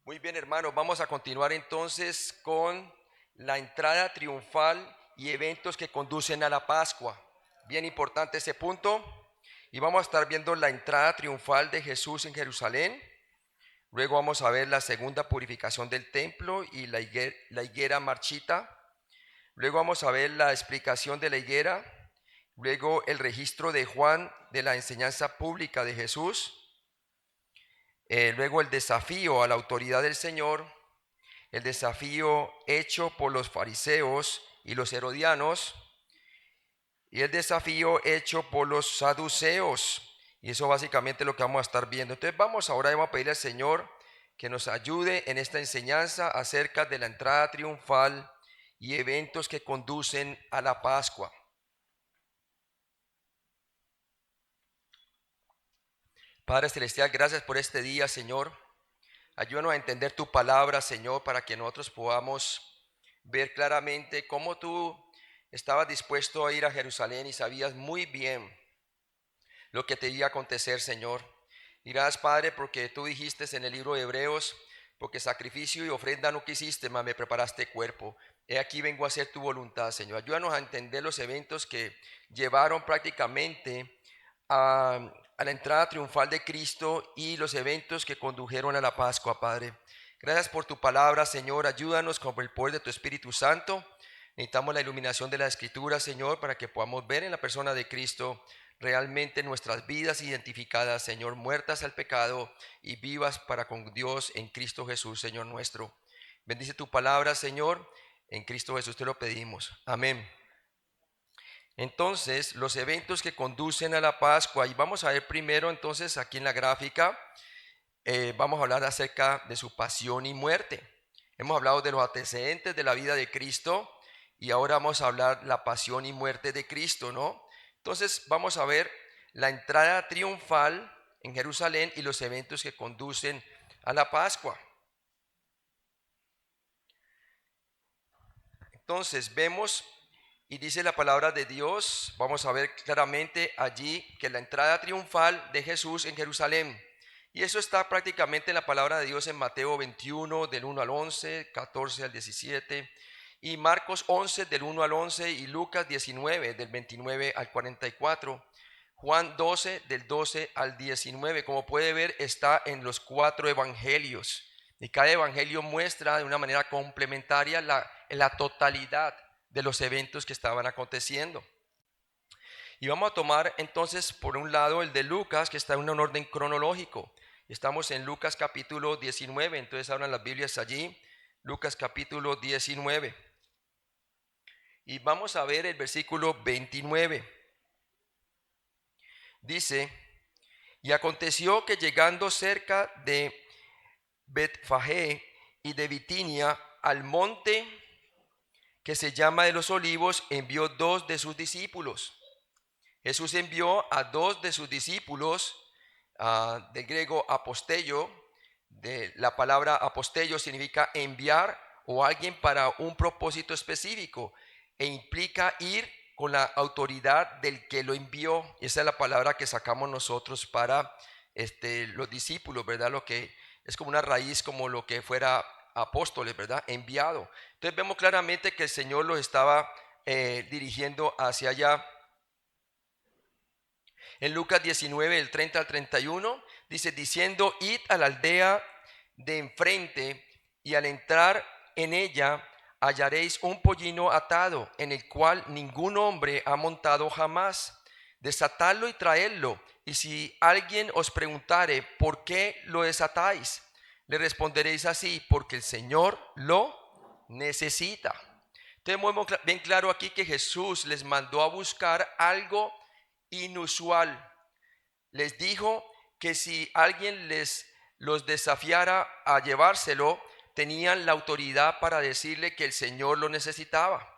Muy bien, hermanos, vamos a continuar entonces con la entrada triunfal y eventos que conducen a la Pascua. Bien importante ese punto. Y vamos a estar viendo la entrada triunfal de Jesús en Jerusalén. Luego vamos a ver la segunda purificación del templo y la higuera marchita. Luego vamos a ver la explicación de la higuera. Luego el registro de Juan de la enseñanza pública de Jesús. Luego el desafío a la autoridad del Señor. El desafío hecho por los fariseos y los herodianos y el desafío hecho por los saduceos. Y eso básicamente es lo que vamos a estar viendo. Entonces vamos a pedirle al Señor que nos ayude en esta enseñanza acerca de la entrada triunfal y eventos que conducen a la Pascua. Padre Celestial, gracias por este día, Señor. Ayúdanos a entender tu palabra, Señor, para que nosotros podamos ver claramente cómo tú estabas dispuesto a ir a Jerusalén y sabías muy bien lo que te iba a acontecer, Señor. Y gracias, Padre, porque tú dijiste en el libro de Hebreos, porque sacrificio y ofrenda no quisiste, mas me preparaste cuerpo. He aquí vengo a hacer tu voluntad, Señor. Ayúdanos a entender los eventos que llevaron prácticamente a la entrada triunfal de Cristo y los eventos que condujeron a la Pascua, Padre. Gracias por tu palabra, Señor. Ayúdanos con el poder de tu Espíritu Santo. Necesitamos la iluminación de la Escritura, Señor, para que podamos ver en la persona de Cristo realmente nuestras vidas identificadas, Señor, muertas al pecado y vivas para con Dios en Cristo Jesús, Señor nuestro. Bendice tu palabra, Señor. En Cristo Jesús te lo pedimos. Amén. Entonces, los eventos que conducen a la Pascua, y vamos a ver primero entonces aquí en la gráfica, vamos a hablar acerca de su pasión y muerte. Hemos hablado de los antecedentes de la vida de Cristo y ahora vamos a hablar la pasión y muerte de Cristo, ¿no? Entonces vamos a ver la entrada triunfal en Jerusalén y los eventos que conducen a la Pascua. Entonces vemos y dice la palabra de Dios, vamos a ver claramente allí que la entrada triunfal de Jesús en Jerusalén. Y eso está prácticamente en la palabra de Dios en Mateo 21 del 1 al 11, 14 al 17 y Marcos 11 del 1 al 11 y Lucas 19 del 29 al 44. Juan 12 del 12 al 19, como puede ver, está en los 4 evangelios. Y cada evangelio muestra de una manera complementaria la totalidad de los eventos que estaban aconteciendo. Y vamos a tomar entonces por un lado el de Lucas, que está en un orden cronológico. Estamos en Lucas capítulo 19, entonces abran las Biblias allí, Lucas capítulo 19. Y vamos a ver el versículo 29. Dice, y aconteció que llegando cerca de Betfagé y de Bitinia al monte que se llama de los Olivos, envió 2 de sus discípulos. Jesús envió a 2 de sus discípulos, del griego apostello, de la palabra apostello significa enviar o alguien para un propósito específico e implica ir con la autoridad del que lo envió. Esa es la palabra que sacamos nosotros para los discípulos, ¿verdad? Lo que es como una raíz, como lo que fuera apóstoles, ¿verdad? Enviado. Entonces vemos claramente que el Señor los estaba dirigiendo hacia allá. En Lucas 19, del 30 al 31, dice, diciendo, id a la aldea de enfrente y al entrar en ella hallaréis un pollino atado, en el cual ningún hombre ha montado jamás. Desatadlo y traedlo, y si alguien os preguntare, ¿por qué lo desatáis? Le responderéis así, porque el Señor lo necesita. Tenemos bien claro aquí que Jesús les mandó a buscar algo inusual. Les dijo que si alguien los desafiara a llevárselo, tenían la autoridad para decirle que el Señor lo necesitaba.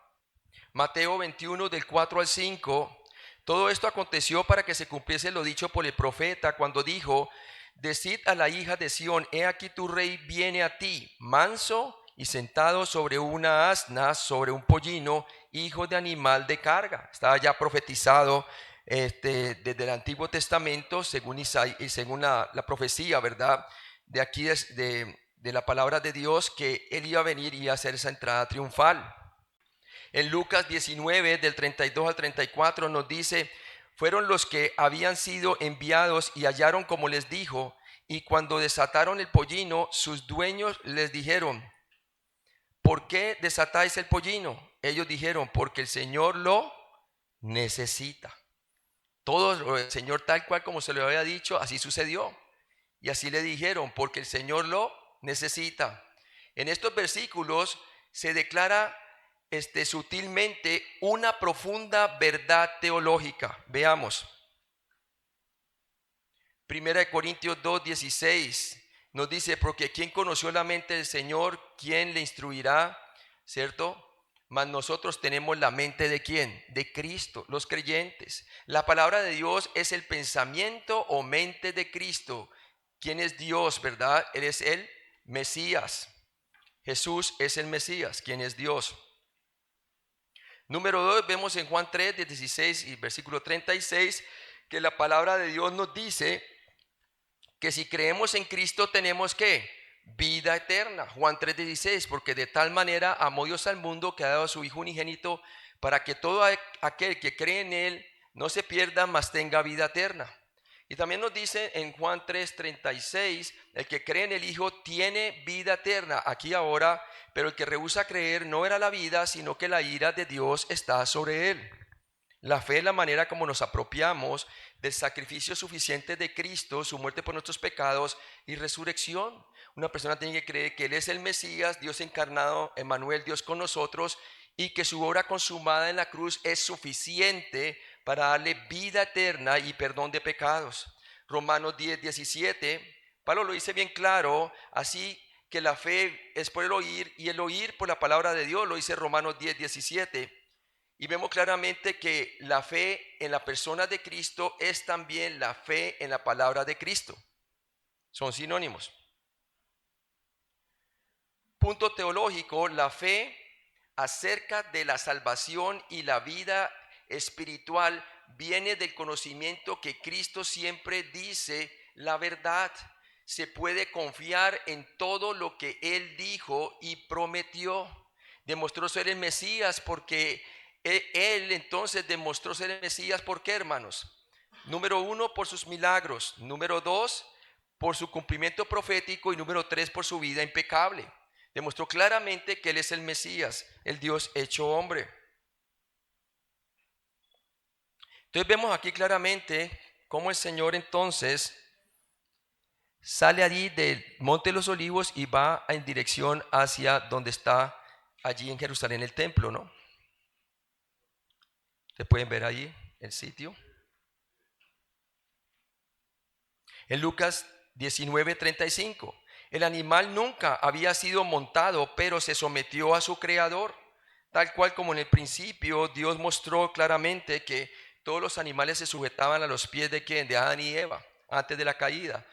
Mateo 21 del 4 al 5. Todo esto aconteció para que se cumpliese lo dicho por el profeta cuando dijo, decid a la hija de Sión, he aquí tu rey viene a ti, manso y sentado sobre una asna, sobre un pollino, hijo de animal de carga. Estaba ya profetizado desde el Antiguo Testamento, según la profecía, ¿verdad? De aquí de la palabra de Dios que Él iba a venir y a hacer esa entrada triunfal. En Lucas 19, del 32 al 34 nos dice: fueron los que habían sido enviados y hallaron como les dijo, y cuando desataron el pollino, sus dueños les dijeron: ¿por qué desatáis el pollino? Ellos dijeron: porque el Señor lo necesita. Todo el Señor, tal cual como se lo había dicho, así sucedió. Y así le dijeron: porque el Señor lo necesita. En estos versículos se declara sutilmente una profunda verdad teológica. Veamos. 1 Corintios 2:16 nos dice: porque ¿quién conoció la mente del Señor? ¿Quién le instruirá? ¿Cierto? Mas nosotros tenemos la mente ¿de quién? De Cristo, los creyentes. La palabra de Dios es el pensamiento o mente de Cristo. ¿Quién es Dios, verdad? Él es el Mesías. Jesús es el Mesías, quien es Dios. Número 2, vemos en Juan 3, 16 y versículo 36, que la palabra de Dios nos dice que si creemos en Cristo tenemos ¿qué? Vida eterna. Juan 3, 16, porque de tal manera amó Dios al mundo que ha dado a su Hijo unigénito para que todo aquel que cree en Él no se pierda, mas tenga vida eterna. Y también nos dice en Juan 3:36, el que cree en el Hijo tiene vida eterna, aquí ahora, pero el que rehúsa creer no verá la vida, sino que la ira de Dios está sobre él. La fe es la manera como nos apropiamos del sacrificio suficiente de Cristo, su muerte por nuestros pecados y resurrección. Una persona tiene que creer que Él es el Mesías, Dios encarnado, Emmanuel, Dios con nosotros, y que su obra consumada en la cruz es suficiente para darle vida eterna y perdón de pecados. Romanos 10, 17, Pablo lo dice bien claro, así que la fe es por el oír y el oír por la palabra de Dios, lo dice Romanos 10, 17. Y vemos claramente que la fe en la persona de Cristo es también la fe en la palabra de Cristo. Son sinónimos. Punto teológico: la fe acerca de la salvación y la vida espiritual viene del conocimiento que Cristo siempre dice la verdad. Se puede confiar en todo lo que Él dijo y prometió. Demostró ser el Mesías porque Él entonces demostró ser el Mesías. ¿Por qué, hermanos? Número 1, por sus milagros. Número 2, por su cumplimiento profético. Y número 3, por su vida impecable. Demostró claramente que Él es el Mesías, el Dios hecho hombre. Entonces vemos aquí claramente cómo el Señor entonces sale allí del Monte de los Olivos y va en dirección hacia donde está allí en Jerusalén el templo, ¿no? Ustedes pueden ver allí el sitio. En Lucas 19:35, el animal nunca había sido montado, pero se sometió a su creador, tal cual como en el principio Dios mostró claramente que todos los animales se sujetaban a los pies de ¿quién? De Adán y Eva, antes de la caída.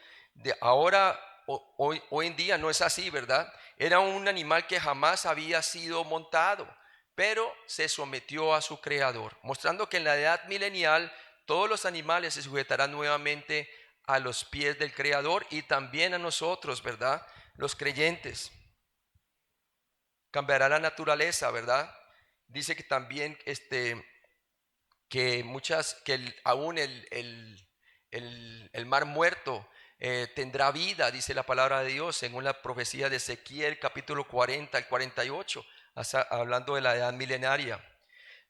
Ahora, hoy en día no es así, ¿verdad? Era un animal que jamás había sido montado, pero se sometió a su creador, mostrando que en la edad milenial todos los animales se sujetarán nuevamente a los pies del Creador y también a nosotros, ¿verdad? Los creyentes. Cambiará la naturaleza, ¿verdad? Dice que también que aún el mar muerto tendrá vida, dice la palabra de Dios, según la profecía de Ezequiel capítulo 40 al 48, hablando de la edad milenaria.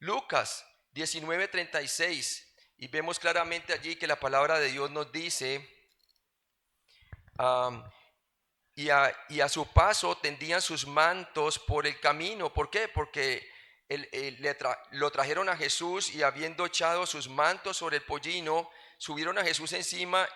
Lucas 19:36, y vemos claramente allí que la palabra de Dios nos dice: y a su paso tendían sus mantos por el camino. ¿Por qué? Porque lo trajeron a Jesús, y habiendo echado sus mantos sobre el pollino, subieron a Jesús encima,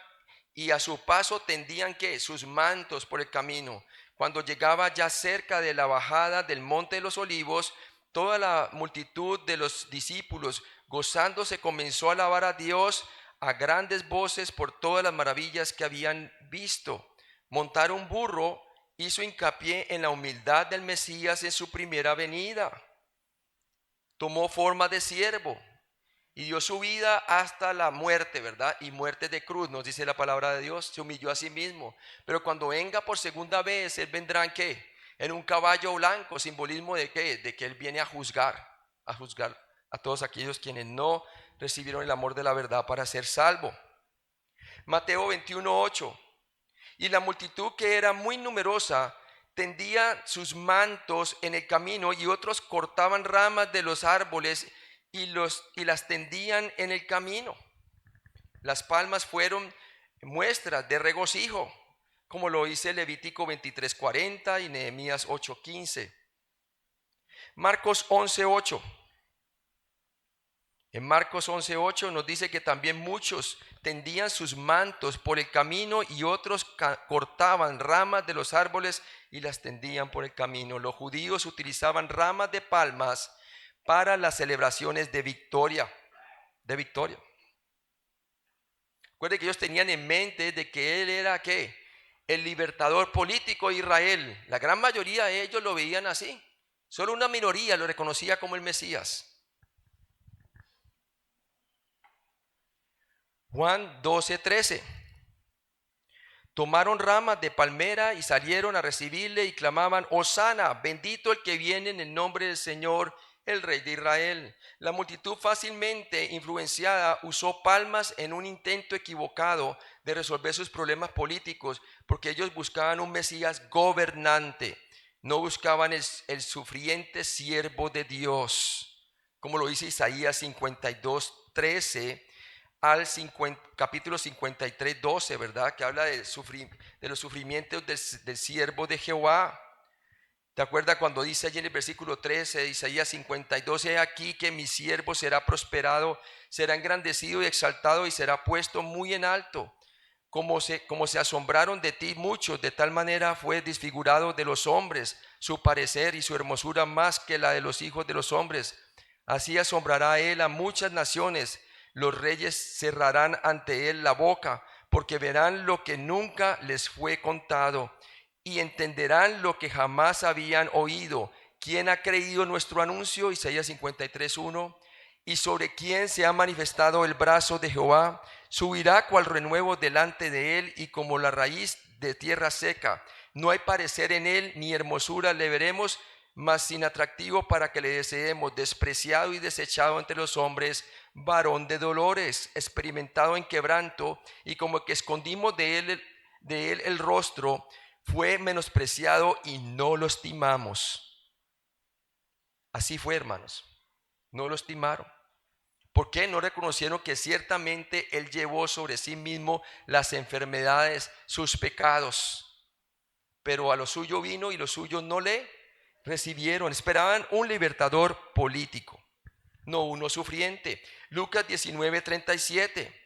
y a su paso tendían ¿qué? Sus mantos por el camino. Cuando llegaba ya cerca de la bajada del Monte de los Olivos, toda la multitud de los discípulos, gozándose, comenzó a alabar a Dios a grandes voces por todas las maravillas que habían visto. Montar un burro hizo hincapié en la humildad del Mesías en su primera venida. Tomó forma de siervo y dio su vida hasta la muerte, ¿verdad? Y muerte de cruz, nos dice la palabra de Dios, se humilló a sí mismo. Pero cuando venga por segunda vez, Él vendrá ¿en qué? En un caballo blanco, simbolismo de qué? De que Él viene a juzgar a todos aquellos quienes no recibieron el amor de la verdad para ser salvo. Mateo 21:8. Y la multitud, que era muy numerosa, tendía sus mantos en el camino, y otros cortaban ramas de los árboles y las tendían en el camino. Las palmas fueron muestras de regocijo, como lo dice Levítico 23:40 y Nehemías 8:15. Marcos 11:8. En Marcos 11:8 nos dice que también muchos tendían sus mantos por el camino y otros cortaban ramas de los árboles y las tendían por el camino. Los judíos utilizaban ramas de palmas para las celebraciones de victoria. Recuerde que ellos tenían en mente de que él era ¿qué? El libertador político de Israel. La gran mayoría de ellos lo veían así. Solo una minoría lo reconocía como el Mesías. Juan 12:13. Tomaron ramas de palmera y salieron a recibirle y clamaban: Hosana, bendito el que viene en el nombre del Señor, el Rey de Israel. La multitud, fácilmente influenciada, usó palmas en un intento equivocado de resolver sus problemas políticos, porque ellos buscaban un Mesías gobernante, no buscaban el sufriente siervo de Dios, como lo dice Isaías 52:13 al capítulo 53:12, ¿verdad? Que habla de los sufrimientos del siervo de Jehová. ¿Te acuerdas cuando dice allí en el versículo 13 de Isaías 52: He aquí que mi siervo será prosperado, será engrandecido y exaltado y será puesto muy en alto? Como se asombraron de ti muchos, de tal manera fue desfigurado de los hombres su parecer y su hermosura más que la de los hijos de los hombres. Así asombrará él a muchas naciones. Los reyes cerrarán ante él la boca, porque verán lo que nunca les fue contado y entenderán lo que jamás habían oído. ¿Quién ha creído nuestro anuncio? Isaías 53:1. Y sobre quién se ha manifestado el brazo de Jehová. Subirá cual renuevo delante de él y como la raíz de tierra seca. No hay parecer en él ni hermosura le veremos, mas sin atractivo para que le deseemos. Despreciado y desechado entre los hombres, varón de dolores, experimentado en quebranto, y como que escondimos de él el rostro, fue menospreciado y no lo estimamos. Así fue, hermanos. No lo estimaron. ¿Por qué? No reconocieron que ciertamente Él llevó sobre sí mismo las enfermedades, sus pecados. Pero a lo suyo vino y los suyos no le recibieron. Esperaban un libertador político, no uno sufriente. Lucas 19:37.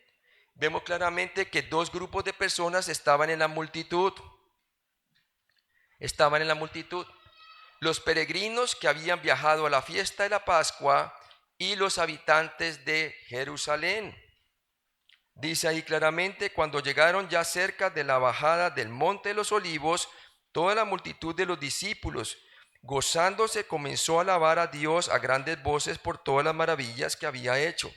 Vemos claramente que dos grupos de personas estaban en la multitud. Estaban en la multitud. Los peregrinos que habían viajado a la fiesta de la Pascua y los habitantes de Jerusalén. Dice ahí claramente: cuando llegaron ya cerca de la bajada del monte de los olivos, toda la multitud de los discípulos, gozándose, comenzó a alabar a Dios a grandes voces por todas las maravillas que había hecho.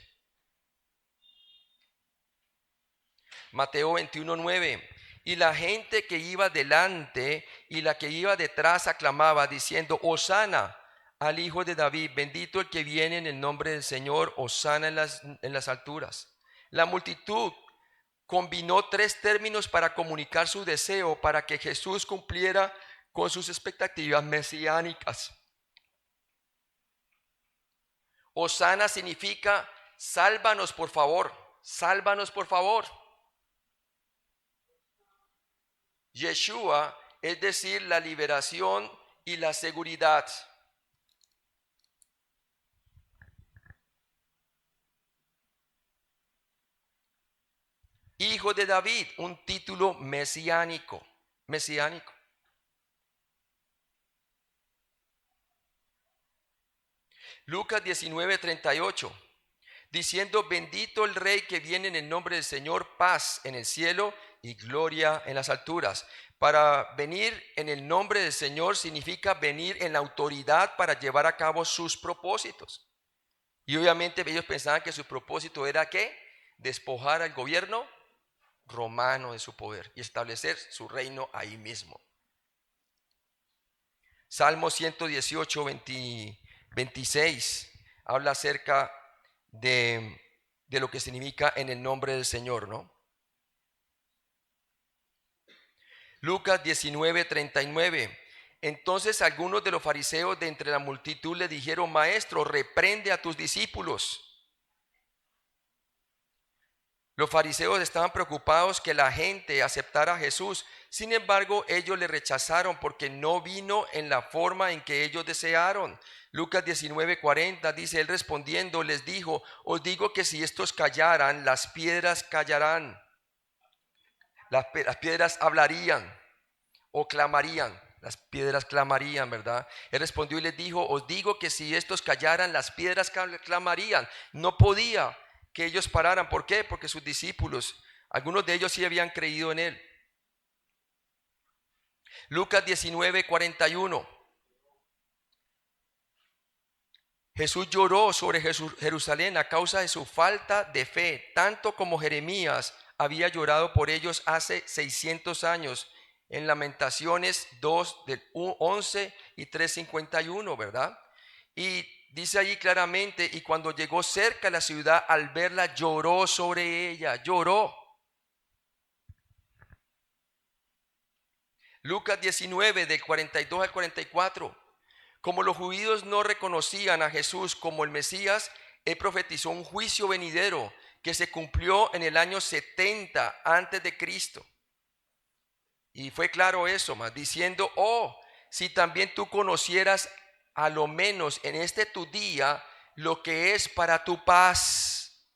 Mateo 21:9. Y la gente que iba delante y la que iba detrás aclamaba diciendo: Hosana al Hijo de David, bendito el que viene en el nombre del Señor, hosana en las alturas. La multitud combinó tres términos para comunicar su deseo para que Jesús cumpliera con sus expectativas mesiánicas. Hosana significa: sálvanos por favor, sálvanos por favor. Yeshua, es decir, la liberación y la seguridad. Hijo de David, un título mesiánico. Lucas 19:38, diciendo: bendito el Rey que viene en el nombre del Señor, paz en el cielo y gloria en las alturas. Para venir en el nombre del Señor significa venir en la autoridad para llevar a cabo sus propósitos. Y obviamente ellos pensaban que su propósito era ¿qué? Despojar al gobierno romano de su poder y establecer su reino ahí mismo. Salmo 118, 26 habla acerca de lo que significa en el nombre del Señor, ¿no? Lucas 19, 39. Entonces algunos de los fariseos de entre la multitud le dijeron: Maestro, reprende a tus discípulos. Los fariseos estaban preocupados que la gente aceptara a Jesús. Sin embargo, ellos le rechazaron porque no vino en la forma en que ellos desearon. Lucas 19:40 dice: Él respondiendo les dijo: Os digo que si estos callaran, las piedras callarán. Las piedras hablarían o clamarían. Las piedras clamarían, ¿verdad? Él respondió y les dijo: Os digo que si estos callaran, las piedras clamarían. No podía que ellos pararan. ¿Por qué? Porque sus discípulos, algunos de ellos sí habían creído en él. Lucas 19:41. Jesús lloró sobre Jerusalén a causa de su falta de fe, tanto como Jeremías había llorado por ellos hace 600 años, en Lamentaciones 2 del 11 y 3:51, ¿verdad? Y dice allí claramente: y cuando llegó cerca de la ciudad, al verla, lloró sobre ella, lloró. Lucas 19 del 42 al 44. Como los judíos no reconocían a Jesús como el Mesías, él profetizó un juicio venidero que se cumplió en el año 70 antes de Cristo. Y fue claro eso, más diciendo: oh, si también tú conocieras a lo menos en este tu día lo que es para tu paz.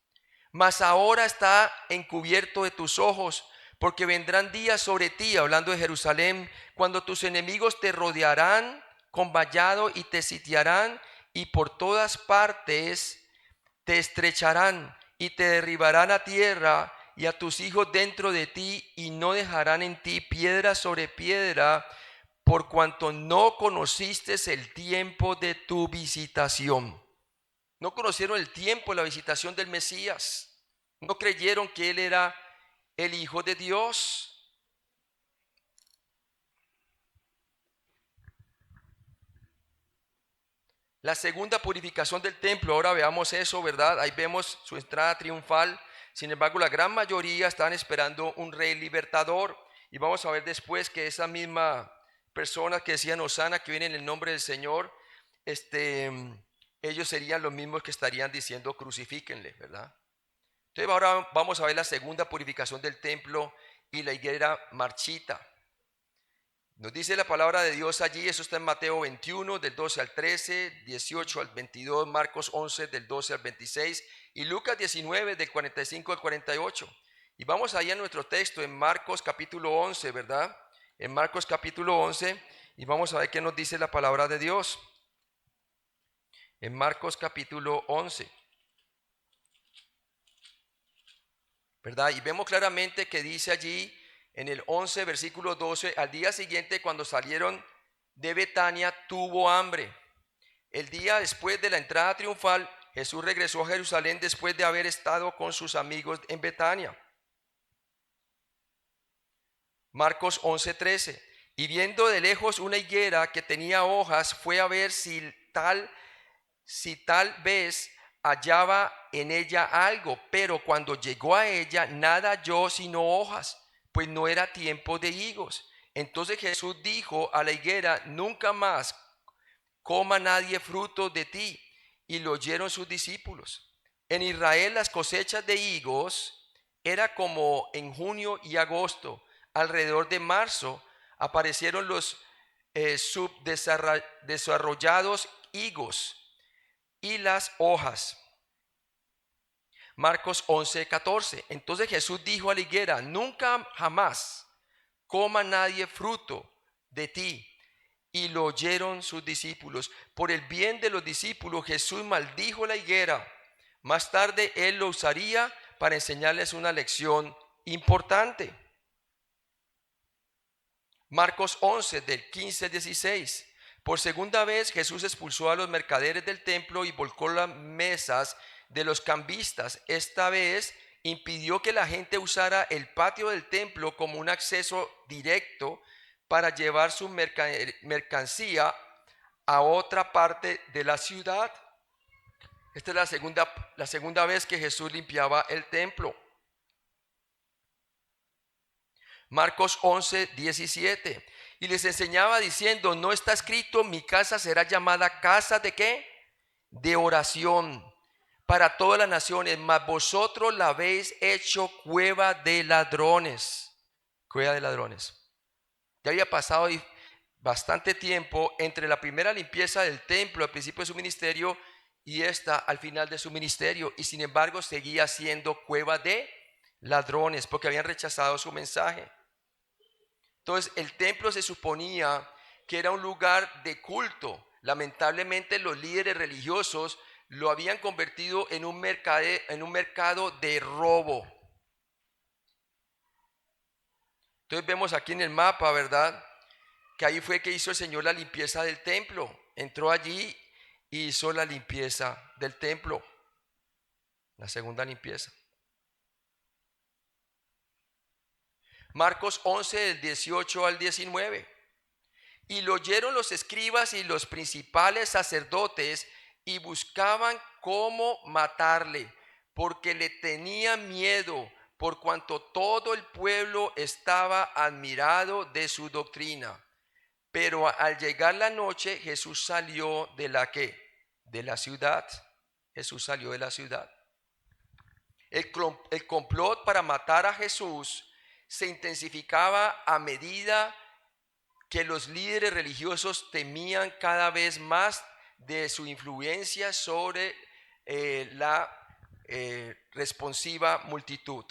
Mas ahora está encubierto de tus ojos, porque vendrán días sobre ti, hablando de Jerusalén, cuando tus enemigos te rodearán con vallado y te sitiarán, y por todas partes te estrecharán y te derribarán a tierra y a tus hijos dentro de ti, y no dejarán en ti piedra sobre piedra, por cuanto no conociste el tiempo de tu visitación. No conocieron el tiempo de la visitación del Mesías. No creyeron que Él era el Hijo de Dios. La segunda purificación del templo, ahora veamos eso, ¿verdad? Ahí vemos su entrada triunfal. Sin embargo, la gran mayoría estaban esperando un rey libertador. Y vamos a ver después que esa misma persona que decían Hosana, que viene en el nombre del Señor, ellos serían los mismos que estarían diciendo crucifíquenle, ¿verdad? Entonces ahora vamos a ver la segunda purificación del templo y la higuera marchita. Nos dice la palabra de Dios allí, eso está en Mateo 21, del 12 al 13, 18 al 22, Marcos 11, del 12 al 26 y Lucas 19, del 45 al 48. Y vamos ahí a nuestro texto en Marcos capítulo 11, ¿verdad? En Marcos capítulo 11 y vamos a ver qué nos dice la palabra de Dios. En Marcos capítulo 11. ¿Verdad? Y vemos claramente que dice allí en el 11, versículo 12, al día siguiente cuando salieron de Betania tuvo hambre. El día después de la entrada triunfal, Jesús regresó a Jerusalén después de haber estado con sus amigos en Betania. Marcos 11, 13. Y viendo de lejos una higuera que tenía hojas, fue a ver si tal vez hallaba en ella algo, pero cuando llegó a ella nada halló sino hojas, pues no era tiempo de higos. Entonces Jesús dijo a la higuera: nunca más coma nadie fruto de ti. Y lo oyeron sus discípulos. En Israel las cosechas de higos era como en junio y agosto. Alrededor de marzo aparecieron los subdesarrollados higos y las hojas. Marcos 11, 14. Entonces Jesús dijo a la higuera: nunca jamás coma nadie fruto de ti. Y lo oyeron sus discípulos. Por el bien de los discípulos, Jesús maldijo la higuera. Más tarde él lo usaría para enseñarles una lección importante. Marcos 11, del 15 al 16. Por segunda vez Jesús expulsó a los mercaderes del templo y volcó las mesas de los cambistas. Esta vez impidió que la gente usara el patio del templo como un acceso directo para llevar su mercancía a otra parte de la ciudad. Esta es la segunda vez que Jesús limpiaba el templo. Marcos 11, 17. Y les enseñaba diciendo, no está escrito, mi casa será llamada casa de ¿qué? De oración para todas las naciones, mas vosotros la habéis hecho cueva de ladrones. Cueva de ladrones. Ya había pasado bastante tiempo entre la primera limpieza del templo al principio de su ministerio y esta al final de su ministerio, y sin embargo seguía siendo cueva de ladrones porque habían rechazado su mensaje. Entonces el templo se suponía que era un lugar de culto. Lamentablemente los líderes religiosos lo habían convertido en un mercado de robo. Entonces vemos aquí en el mapa, ¿verdad? Que ahí fue que hizo el Señor la limpieza del templo. Entró allí y hizo la limpieza del templo. La segunda limpieza. Marcos 11, del 18 al 19. Y lo oyeron los escribas y los principales sacerdotes y buscaban cómo matarle, porque le tenían miedo, por cuanto todo el pueblo estaba admirado de su doctrina. Pero al llegar la noche, Jesús salió de la ¿qué? De la ciudad. Jesús salió de la ciudad. El complot para matar a Jesús se intensificaba a medida que los líderes religiosos temían cada vez más de su influencia sobre la responsiva multitud.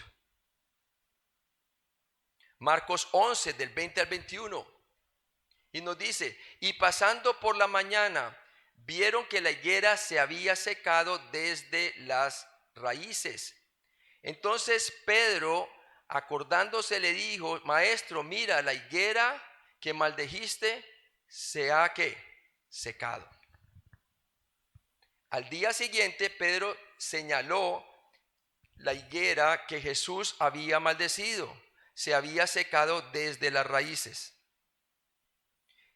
Marcos 11, del 20 al 21. Y nos dice, y pasando por la mañana, vieron que la higuera se había secado desde las raíces. Entonces Pedro, acordándose, le dijo, maestro, mira, la higuera que maldijiste se ha ¿qué? Secado. Al día siguiente Pedro señaló la higuera que Jesús había maldecido, se había secado desde las raíces.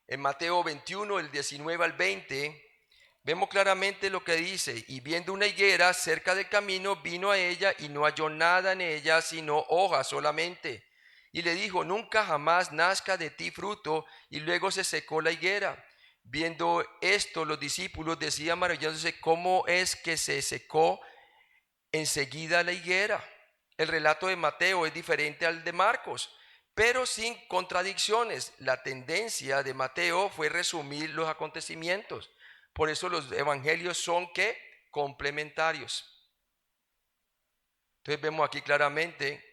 En Mateo 21, el 19 al 20, vemos claramente lo que dice, y viendo una higuera cerca del camino, vino a ella y no halló nada en ella, sino hojas solamente. Y le dijo, nunca jamás nazca de ti fruto, y luego se secó la higuera. Viendo esto, los discípulos decían maravillándose, ¿cómo es que se secó enseguida la higuera? El relato de Mateo es diferente al de Marcos, pero sin contradicciones. La tendencia de Mateo fue resumir los acontecimientos. Por eso los evangelios son ¿qué? Complementarios. Entonces vemos aquí claramente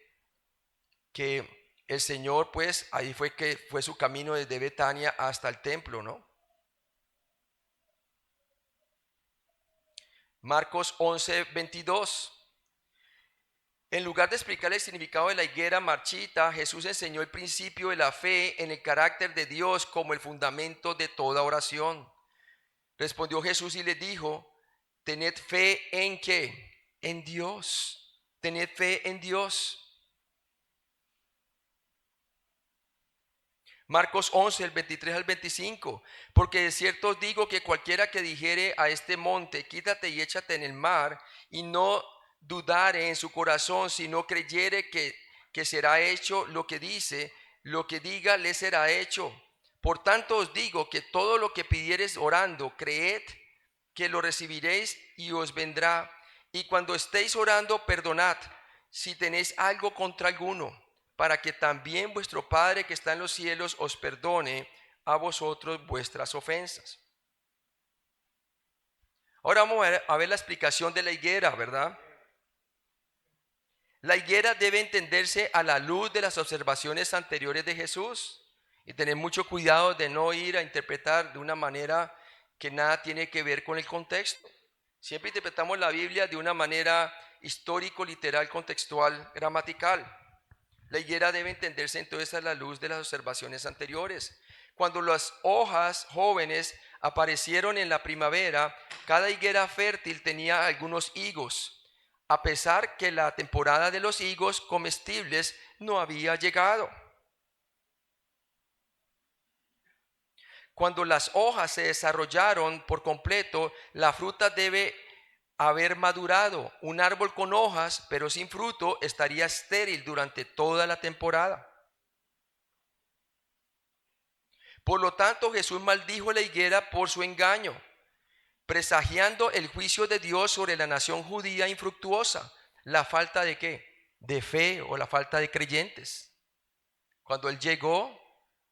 que el Señor, pues, ahí fue que fue su camino desde Betania hasta el templo, ¿no? Marcos 11, 22. En lugar de explicar el significado de la higuera marchita, Jesús enseñó el principio de la fe en el carácter de Dios como el fundamento de toda oración. Respondió Jesús y les dijo, tened fe en ¿qué? En Dios. Tened fe en Dios. Marcos 11, el 23 al 25. Porque de cierto os digo que cualquiera que dijere a este monte, quítate y échate en el mar, y no dudare en su corazón, sino creyere que será hecho lo que dice, lo que diga le será hecho. Por tanto os digo que todo lo que pidiereis orando, creed que lo recibiréis y os vendrá. Y cuando estéis orando, perdonad si tenéis algo contra alguno, para que también vuestro Padre que está en los cielos os perdone a vosotros vuestras ofensas. Ahora vamos a ver la explicación de la higuera, ¿verdad? La higuera debe entenderse a la luz de las observaciones anteriores de Jesús y tener mucho cuidado de no ir a interpretar de una manera que nada tiene que ver con el contexto. Siempre interpretamos la Biblia de una manera histórico, literal, contextual, gramatical. La higuera debe entenderse entonces a la luz de las observaciones anteriores. Cuando las hojas jóvenes aparecieron en la primavera, cada higuera fértil tenía algunos higos, a pesar que la temporada de los higos comestibles no había llegado. Cuando las hojas se desarrollaron por completo, la fruta debe haber madurado. Un árbol con hojas, pero sin fruto, estaría estéril durante toda la temporada. Por lo tanto, Jesús maldijo la higuera por su engaño, presagiando el juicio de Dios sobre la nación judía infructuosa. ¿La falta de qué? De fe, o la falta de creyentes. Cuando Él llegó,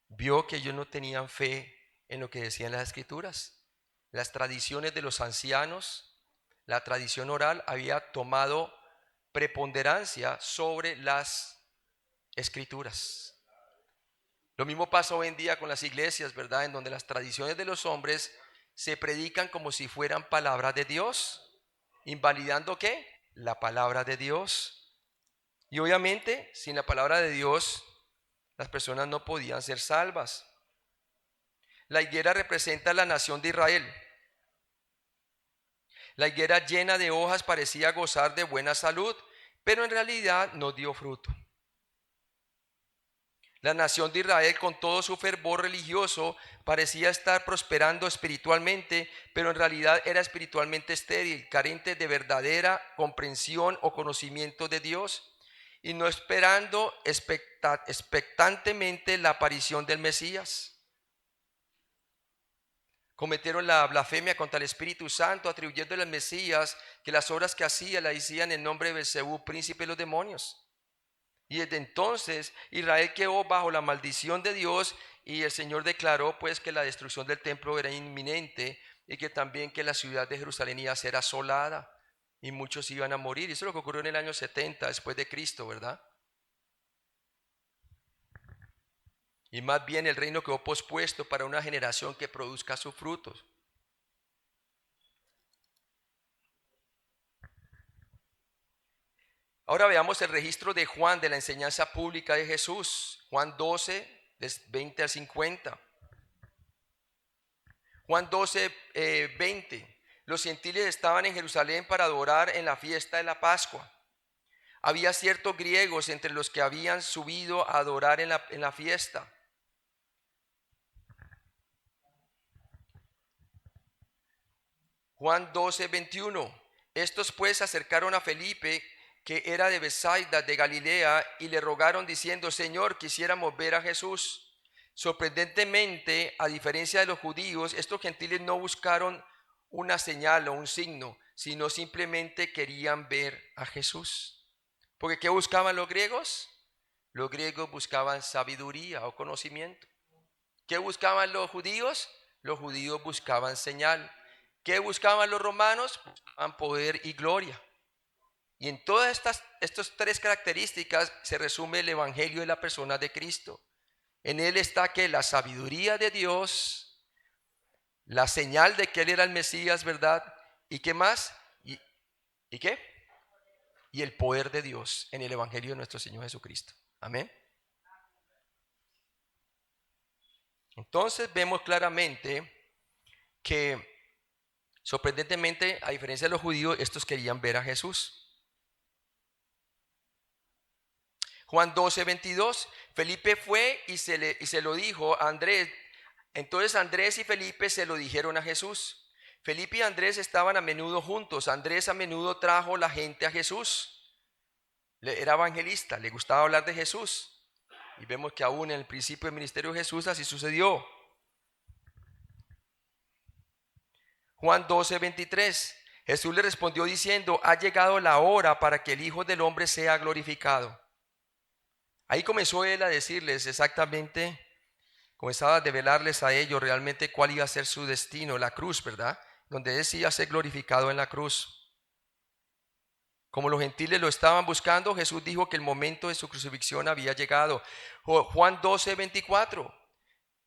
vio que ellos no tenían fe en lo que decían las escrituras. Las tradiciones de los ancianos, la tradición oral había tomado preponderancia sobre las escrituras. Lo mismo pasa hoy en día con las iglesias, ¿verdad? En donde las tradiciones de los hombres se predican como si fueran palabras de Dios, invalidando ¿qué? La palabra de Dios. Y obviamente, sin la palabra de Dios, las personas no podían ser salvas. La higuera representa la nación de Israel. La higuera llena de hojas parecía gozar de buena salud, pero en realidad no dio fruto. La nación de Israel, con todo su fervor religioso, parecía estar prosperando espiritualmente, pero en realidad era espiritualmente estéril, carente de verdadera comprensión o conocimiento de Dios, y no esperando expectantemente la aparición del Mesías. Cometieron la blasfemia contra el Espíritu Santo, atribuyéndole al Mesías que las obras que hacía las hacían en nombre de Beelzebú, príncipe de los demonios. Y desde entonces Israel quedó bajo la maldición de Dios, y el Señor declaró pues que la destrucción del templo era inminente, y que también que la ciudad de Jerusalén iba a ser asolada y muchos iban a morir. Y eso es lo que ocurrió en el año 70 después de Cristo, ¿verdad? Y más bien el reino quedó pospuesto para una generación que produzca sus frutos. Ahora veamos el registro de Juan de la enseñanza pública de Jesús. Juan 12, 20 al 50. Juan 12, 20. Los gentiles estaban en Jerusalén para adorar en la fiesta de la Pascua. Había ciertos griegos entre los que habían subido a adorar en la fiesta. Juan 12, 21. Estos pues se acercaron a Felipe, que era de Bethsaida de Galilea, y le rogaron diciendo: Señor, quisiéramos ver a Jesús. Sorprendentemente, a diferencia de los judíos, estos gentiles no buscaron una señal o un signo, sino simplemente querían ver a Jesús. Porque ¿qué buscaban los griegos? Los griegos buscaban sabiduría o conocimiento. ¿Qué buscaban los judíos? Los judíos buscaban señal. ¿Qué buscaban los romanos? Buscaban poder y gloria. Y en todas estas tres características se resume el evangelio de la persona de Cristo. En él está que la sabiduría de Dios, la señal de que él era el Mesías, ¿verdad? ¿Y qué más? ¿Y qué? Y el poder de Dios en el evangelio de nuestro Señor Jesucristo. Amén. Entonces vemos claramente que, sorprendentemente, a diferencia de los judíos, estos querían ver a Jesús. Juan 12, 22. Felipe fue y se lo dijo a Andrés. Entonces Andrés y Felipe se lo dijeron a Jesús. Felipe y Andrés estaban a menudo juntos. Andrés a menudo trajo la gente a Jesús. Era evangelista, le gustaba hablar de Jesús. Y vemos que aún en el principio del ministerio de Jesús así sucedió. Juan 12, 23. Jesús le respondió diciendo: ha llegado la hora para que el Hijo del Hombre sea glorificado. Ahí comenzó él a decirles exactamente, comenzaba a develarles a ellos realmente cuál iba a ser su destino, la cruz, ¿verdad? Donde decía ser glorificado en la cruz. Como los gentiles lo estaban buscando, Jesús dijo que el momento de su crucifixión había llegado. Juan 12, 24.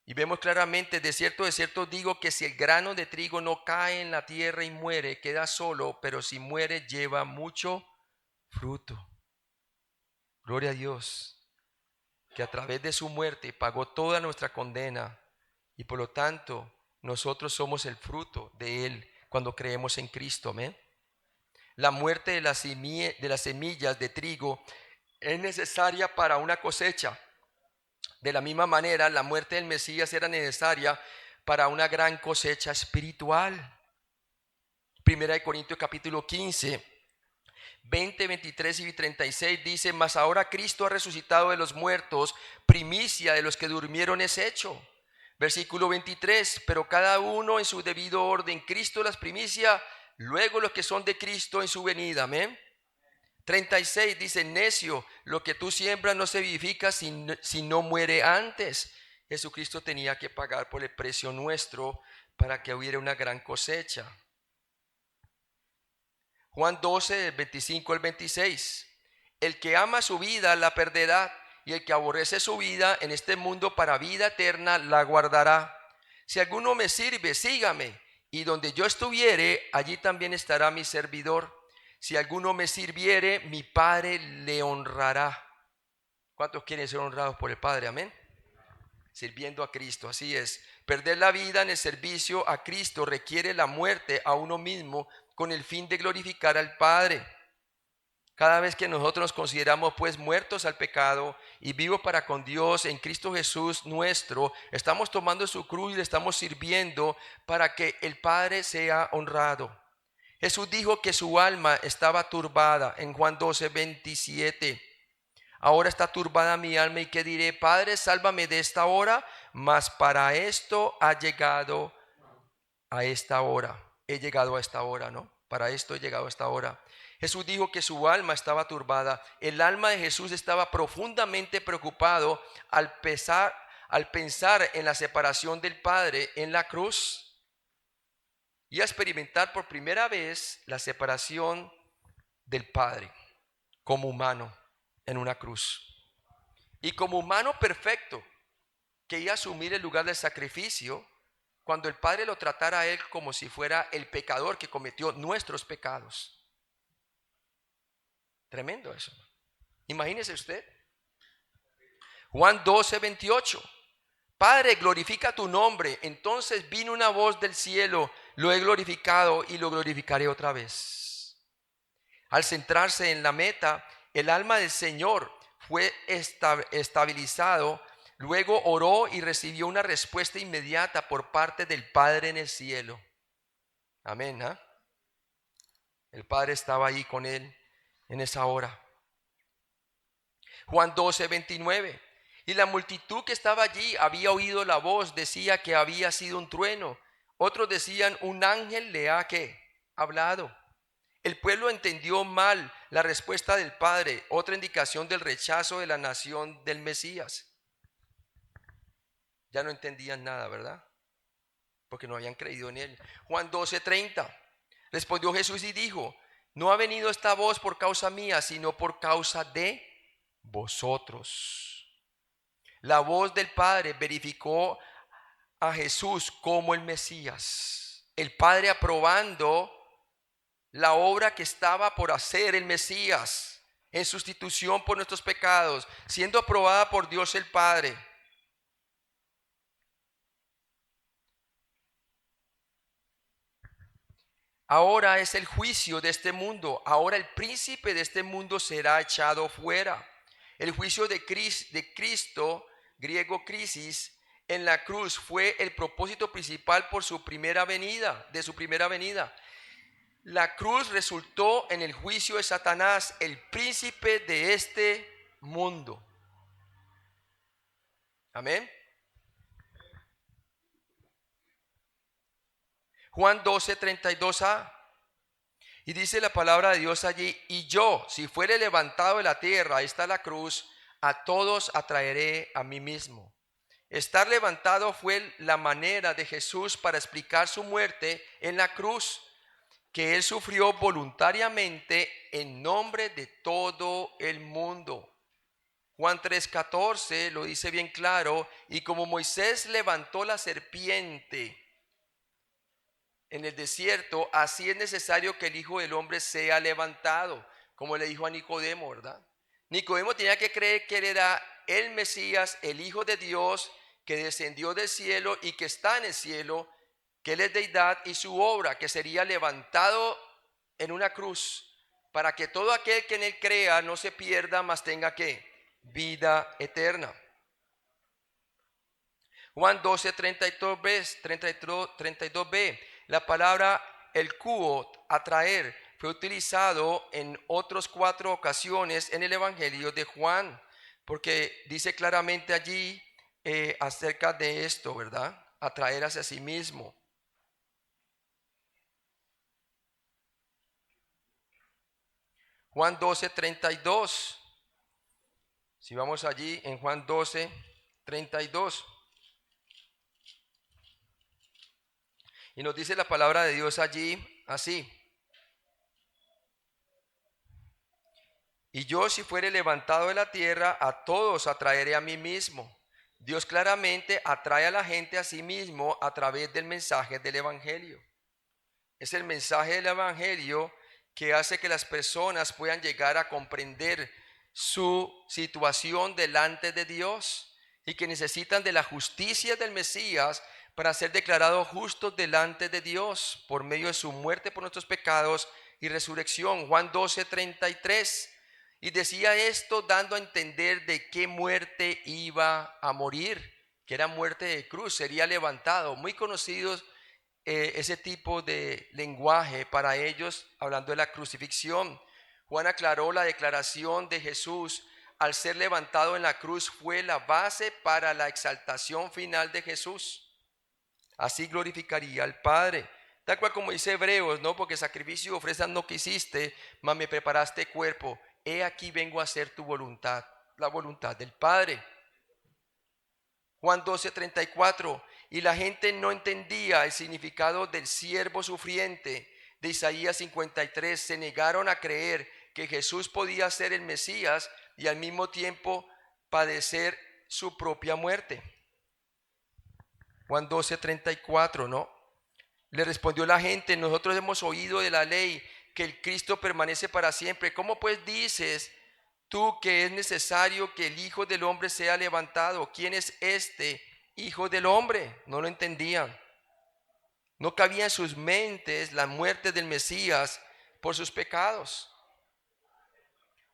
Y vemos claramente: de cierto digo que si el grano de trigo no cae en la tierra y muere, queda solo, pero si muere lleva mucho fruto. Gloria a Dios, que a través de su muerte pagó toda nuestra condena Y por lo tanto, nosotros somos el fruto de Él cuando creemos en Cristo. Amén. La muerte de de las semillas de trigo es necesaria para una cosecha. De la misma manera, la muerte del Mesías era necesaria para una gran cosecha espiritual. Primera de Corintios capítulo 15, 20, 23 y 36 dice: mas ahora Cristo ha resucitado de los muertos, primicia de los que durmieron es hecho. Versículo 23: pero cada uno en su debido orden, Cristo las primicias, luego los que son de Cristo en su venida. Amén. 36 dice: necio, lo que tú siembras no se vivifica si no muere antes. Jesucristo tenía que pagar por el precio nuestro para que hubiera una gran cosecha. Juan 12, del 25 al 26. El que ama su vida la perderá, y el que aborrece su vida en este mundo para vida eterna la guardará. Si alguno me sirve, sígame, y donde yo estuviere, allí también estará mi servidor. Si alguno me sirviere, mi Padre le honrará. ¿Cuántos quieren ser honrados por el Padre? Amén. Sirviendo a Cristo, así es. Perder la vida en el servicio a Cristo requiere la muerte a uno mismo con el fin de glorificar al Padre. Cada vez que nosotros nos consideramos pues muertos al pecado y vivos para con Dios en Cristo Jesús nuestro, estamos tomando su cruz y le estamos sirviendo para que el Padre sea honrado. Jesús dijo que su alma estaba turbada en Juan 12, 27. Ahora está turbada mi alma, y qué diré: Padre, sálvame de esta hora. Mas para esto ha llegado a esta hora. He llegado a esta hora, ¿no? Para esto he llegado a esta hora. Jesús dijo que su alma estaba turbada. El alma de Jesús estaba profundamente preocupado al pensar en la separación del Padre en la cruz y a experimentar por primera vez la separación del Padre como humano en una cruz. Y como humano perfecto que iba a asumir el lugar del sacrificio, cuando el Padre lo tratara a él como si fuera el pecador que cometió nuestros pecados. Tremendo eso. Imagínese usted. Juan 12, 28. Padre, glorifica tu nombre. Entonces vino una voz del cielo: lo he glorificado y lo glorificaré otra vez. Al centrarse en la meta, el alma del Señor fue estabilizado. Luego oró y recibió una respuesta inmediata por parte del Padre en el cielo. Amén. ¿Eh? El Padre estaba ahí con él en esa hora. Juan 12, 29. Y la multitud que estaba allí había oído la voz, decía que había sido un trueno. Otros decían: un ángel le ha hablado. El pueblo entendió mal la respuesta del Padre, otra indicación del rechazo de la nación del Mesías. Ya no entendían nada, ¿verdad? Porque no habían creído en él. Juan 12, 30. Respondió Jesús y dijo: no ha venido esta voz por causa mía, sino por causa de vosotros. La voz del Padre verificó a Jesús como el Mesías. El Padre aprobando la obra que estaba por hacer el Mesías en sustitución por nuestros pecados, siendo aprobada por Dios el Padre. Ahora es el juicio de este mundo. Ahora el príncipe de este mundo será echado fuera. El juicio de Cristo, griego crisis, en la cruz fue el propósito principal por su primera venida, de su primera venida. La cruz resultó en el juicio de Satanás, el príncipe de este mundo. Amén. Juan 12, 32a. Y dice la palabra de Dios allí: y yo, si fuere levantado de la tierra, ahí está la cruz, a todos atraeré a mí mismo. Estar levantado fue la manera de Jesús para explicar su muerte en la cruz, que él sufrió voluntariamente en nombre de todo el mundo. Juan 3:14 lo dice bien claro: y como Moisés levantó la serpiente en el desierto, así es necesario que el Hijo del Hombre sea levantado, como le dijo a Nicodemo, ¿verdad? Nicodemo tenía que creer que él era el Mesías, el Hijo de Dios, que descendió del cielo y que está en el cielo, que Él es deidad, y su obra, que sería levantado en una cruz, para que todo aquel que en Él crea no se pierda, mas tenga que vida eterna. Juan 12, 32b, la palabra el cuo, atraer, fue utilizado en otras 4 ocasiones en el Evangelio de Juan, porque dice claramente allí acerca de esto, ¿verdad? Atraer hacia sí mismo. Juan 12, 32. Si vamos allí en Juan 12, 32. Y nos dice la palabra de Dios allí así: y yo, si fuere levantado de la tierra, a todos atraeré a mí mismo. Dios claramente atrae a la gente a sí mismo a través del mensaje del Evangelio. Es el mensaje del Evangelio que hace que las personas puedan llegar a comprender su situación delante de Dios y que necesitan de la justicia del Mesías para ser declarados justos delante de Dios por medio de su muerte por nuestros pecados y resurrección. Juan 12, 33. Y decía esto dando a entender de qué muerte iba a morir, que era muerte de cruz, sería levantado. Muy conocidos ese tipo de lenguaje para ellos, hablando de la crucifixión. Juan aclaró la declaración de Jesús al ser levantado en la cruz fue la base para la exaltación final de Jesús. Así glorificaría al Padre. Tal cual como dice Hebreos, ¿no? Porque sacrificio y ofrenda no quisiste, mas me preparaste cuerpo. He aquí vengo a hacer tu voluntad, la voluntad del Padre. Juan 12, 34. Y la gente no entendía el significado del siervo sufriente de Isaías 53. Se negaron a creer que Jesús podía ser el Mesías y al mismo tiempo padecer su propia muerte. Juan 12, 34, ¿no? Le respondió la gente: nosotros hemos oído de la ley que el Cristo permanece para siempre. ¿Cómo pues dices tú que es necesario que el Hijo del Hombre sea levantado? ¿Quién es este Hijo del Hombre? No lo entendían. No cabía en sus mentes la muerte del Mesías por sus pecados.